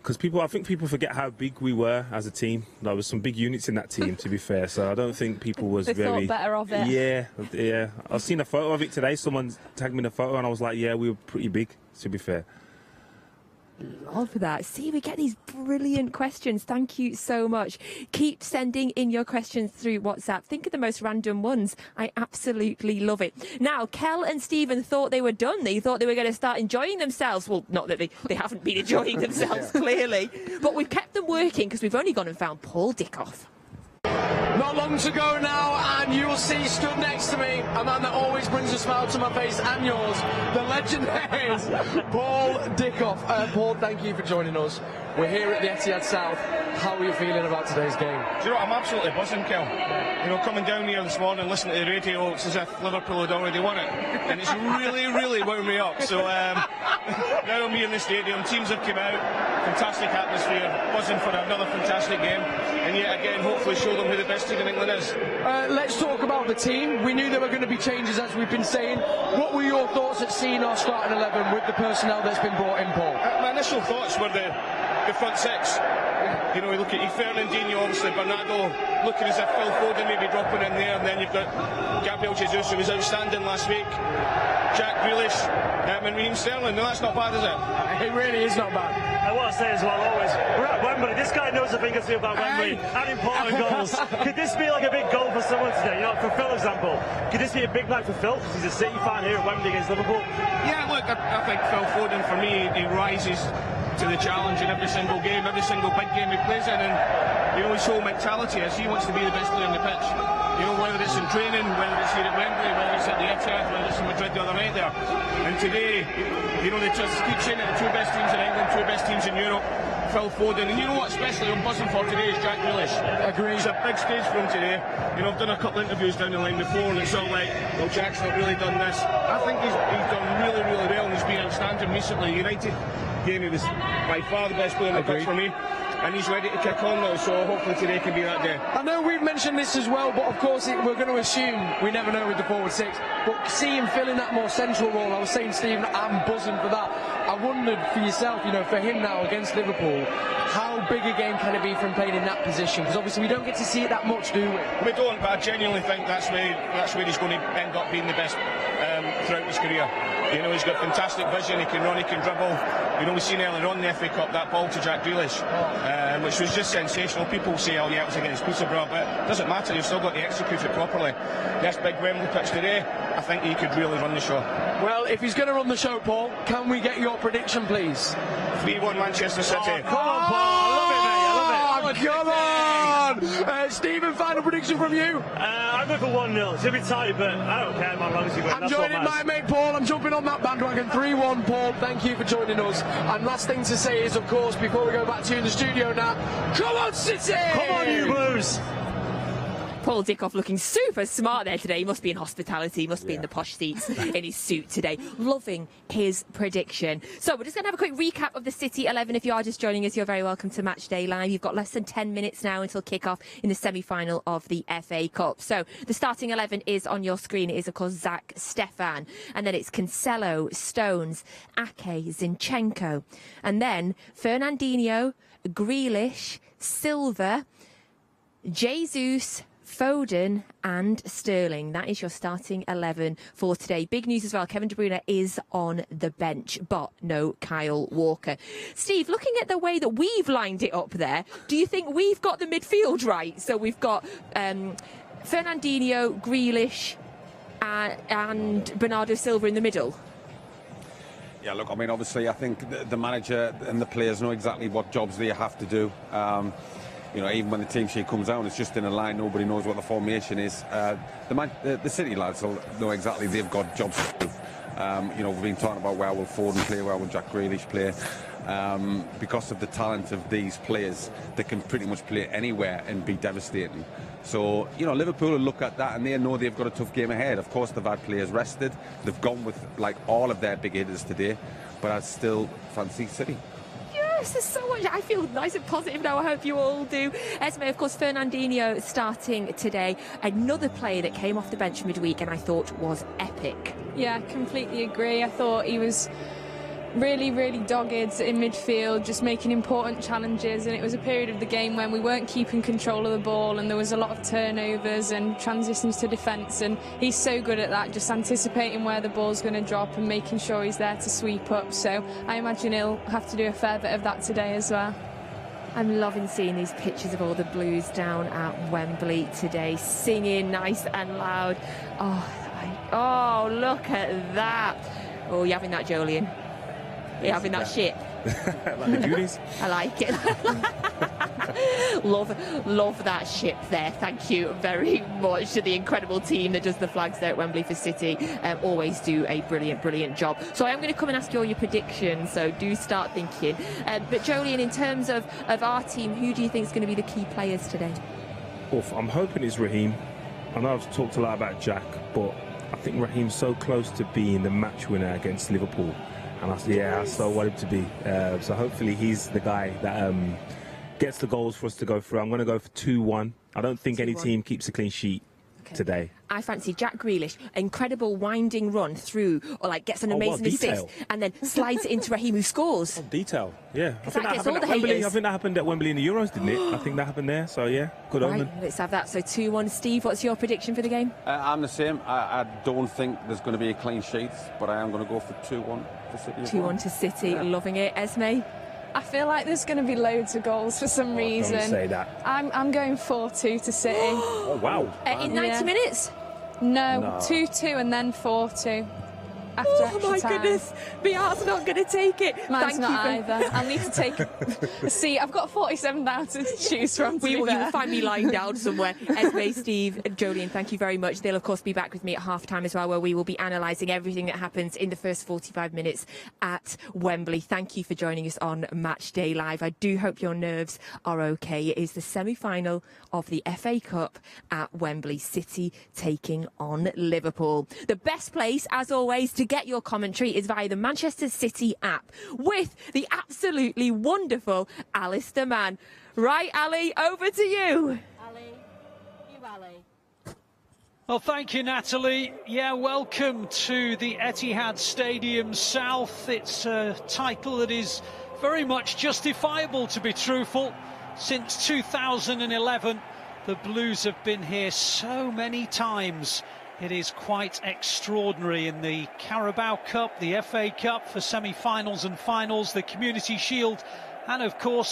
Because I think people forget how big we were as a team. There was some big units in that team, to be fair. So I don't think people was they very. thought better of it. Yeah. I've seen a photo of it today. Someone tagged me in a photo, and I was like, yeah, we were pretty big, to be fair. Love that. See, we get these brilliant questions. Thank you so much. Keep sending in your questions through WhatsApp. Think of the most random ones. I absolutely love it. Now, Kel and Stephen thought they were done. They thought they were going to start enjoying themselves. Well, not that they haven't been enjoying themselves, clearly. But we've kept them working because we've only gone and found Paul Dickoff. Not long to go now, and you will see stood next to me a man that always brings a smile to my face and yours. The legend is Paul Dickoff. Paul, thank you for joining us. We're here at the Etihad South. How are you feeling about today's game? Do you know what? I'm absolutely buzzing, Kel. You know, coming down here this morning, listening to the radio, it's as if Liverpool had already won it. And it's really wound me up. So now I'm here in the stadium, teams have come out, fantastic atmosphere, buzzing for another fantastic game. And yet again, hopefully show them who the best team in England is. Let's talk about the team. We knew there were going to be changes, as we've been saying. What were your thoughts at seeing our starting 11 with the personnel that's been brought in, Paul? My initial thoughts were the front six. You know, you look at Fernandinho, obviously, Bernardo looking as if Phil Foden may be dropping in there, and then you've got Gabriel Jesus, who was outstanding last week, Jack Grealish, and Raheem Sterling. No, that's not bad, is it? It really is not bad. I want to say as well, always, we're at Wembley. This guy knows a thing or two about Wembley and important goals. Could this be like a big goal for someone today? You know, for Phil, example, could this be a big night for Phil? Because he's a City fan here at Wembley against Liverpool. Yeah, look, I think Phil Foden, for me, he rises to the challenge in every single game, every single big game he plays in, and you know his whole mentality is he wants to be the best player on the pitch. You know, whether it's in training, whether it's here at Wembley, whether it's at the Etihad, whether it's in Madrid the other night there. And today, you know, they just keep saying that the two best teams in England, two best teams in Europe, Phil Foden, and you know what especially I'm buzzing for today is Jack Grealish. Agreed. It's a big stage for him today. You know, I've done a couple of interviews down the line before, and it's all like, well, Jack's not really done this. I think he's done really, really well, and he's been outstanding recently. United game, he was by far the best player on the pitch for me. And he's ready to kick on now, so hopefully today can be that day. I know we've mentioned this as well, but of course we're going to assume, we never know with the forward six, but see him filling that more central role. I was saying, Steve, I'm buzzing for that. I wondered for yourself, you know, for him now against Liverpool, how big a game can it be from playing in that position? Because obviously we don't get to see it that much, do we? We don't, but I genuinely think that's where he's going to end up being the best throughout his career. You know, he's got fantastic vision, he can run, he can dribble. You know, we've seen earlier on in the FA Cup that ball to Jack Grealish, which was just sensational. People say, oh yeah, it was against Peterborough, but it doesn't matter, you've still got to execute it properly. This big Wembley pitch today, I think he could really run the show. Well, if he's going to run the show, Paul, can we get your prediction, please? 3-1 Manchester City. Oh, come on, Paul, I love it, mate, I love it. Come on! Stephen, final prediction from you? I'm going for 1-0. It's a bit tight, but I don't care, man, as long as he wins. I'm joining my mate Paul. I'm jumping on that bandwagon. 3-1, Paul. Thank you for joining us. And last thing to say is, of course, before we go back to you in the studio now, come on, City! Come on, you Blues! Paul Dickoff looking super smart there today. He must be in hospitality, he must be in the posh seats in his suit today. Loving his prediction. So we're just going to have a quick recap of the City 11. If you are just joining us, you're very welcome to Matchday Live. You've got less than 10 minutes now until kick-off in the semi-final of the FA Cup. So the starting 11 is on your screen. It is, of course, Zach, Stefan, and then it's Cancelo, Stones, Ake, Zinchenko, and then Fernandinho, Grealish, Silva, Jesus, Foden and Sterling. That is your starting 11 for today. Big news as well, Kevin De Bruyne is on the bench, but no Kyle Walker. Steve, looking at the way that we've lined it up there, do you think we've got the midfield right? So we've got Fernandinho, Grealish and Bernardo Silva in the middle. Yeah, look, I mean, obviously I think the manager and the players know exactly what jobs they have to do. You know, even when the team sheet comes out, it's just in a line. Nobody knows what the formation is. The City lads will know exactly they've got jobs to do. You know, we've been talking about where will Foden play, where will Jack Grealish play. Because of the talent of these players, they can pretty much play anywhere and be devastating. So, you know, Liverpool will look at that and they know they've got a tough game ahead. Of course, they've had players rested. They've gone with, like, all of their big hitters today. But I still fancy City. There's so much. I feel nice and positive now. I hope you all do. Esme, of course, Fernandinho starting today. Another player that came off the bench midweek and I thought was epic. Yeah, completely agree. I thought he was really, really dogged in midfield, just making important challenges, and it was a period of the game when we weren't keeping control of the ball and there was a lot of turnovers and transitions to defence, and he's so good at that, just anticipating where the ball's going to drop and making sure he's there to sweep up. So I imagine he'll have to do a fair bit of that today as well. I'm loving seeing these pictures of all the Blues down at Wembley today, singing nice and loud. Oh, look at that. Oh, you're having that, Joleon? You're having that shit? Like the Goonies? I like it. love that ship there. Thank you very much to the incredible team that does the flags there at Wembley for City. Always do a brilliant job. So I am going to come and ask you all your predictions, so do start thinking. But Joleon, in terms of our team, who do you think is going to be the key players today? I'm hoping it's Raheem. I know I've talked a lot about Jack, but I think Raheem's so close to being the match winner against Liverpool. And I so want him to be. So hopefully he's the guy that gets the goals for us to go through. I'm going to go for 2-1. I don't think any team keeps a clean sheet today. I fancy Jack Grealish, incredible winding run through, or like gets an amazing assist and then slides it into Raheem who scores. Detail, yeah. I think that gets all the Wembley. haters. I think that happened at Wembley in the Euros, didn't it? I think that happened there. So yeah, good omen. Let's have that. So 2-1. Steve, what's your prediction for the game? I'm the same. I don't think there's going to be a clean sheet, but I am going to go for 2-1 for City. 2-1 to City. Yeah. Loving it. Esme? I feel like there's going to be loads of goals for some reason. Don't say that. I'm going 4-2 to City. Oh wow! In 90 minutes? No, 2-2 and then 4-2. after Oh my time. goodness, my heart's not going to take it. Mine's Thank not you for- either. I'll need to take a seat. I've got 47,000 to choose from. You will find me lying down somewhere. Esme, Steve, and Joleon, thank you very much. They'll, of course, be back with me at half-time as well, where we will be analysing everything that happens in the first 45 minutes at Wembley. Thank you for joining us on Matchday Live. I do hope your nerves are OK. It is the semi-final of the FA Cup at Wembley, City taking on Liverpool. The best place, as always, to get your commentary is via the Manchester City app with the absolutely wonderful Alistair Mann. Right, Ali, over to you. Well, thank you, Natalie. Yeah, welcome to the Etihad Stadium South. It's a title that is very much justifiable, to be truthful. Since 2011, the Blues have been here so many times. It is quite extraordinary in the Carabao Cup, the FA Cup for semi-finals and finals, the Community Shield, and of course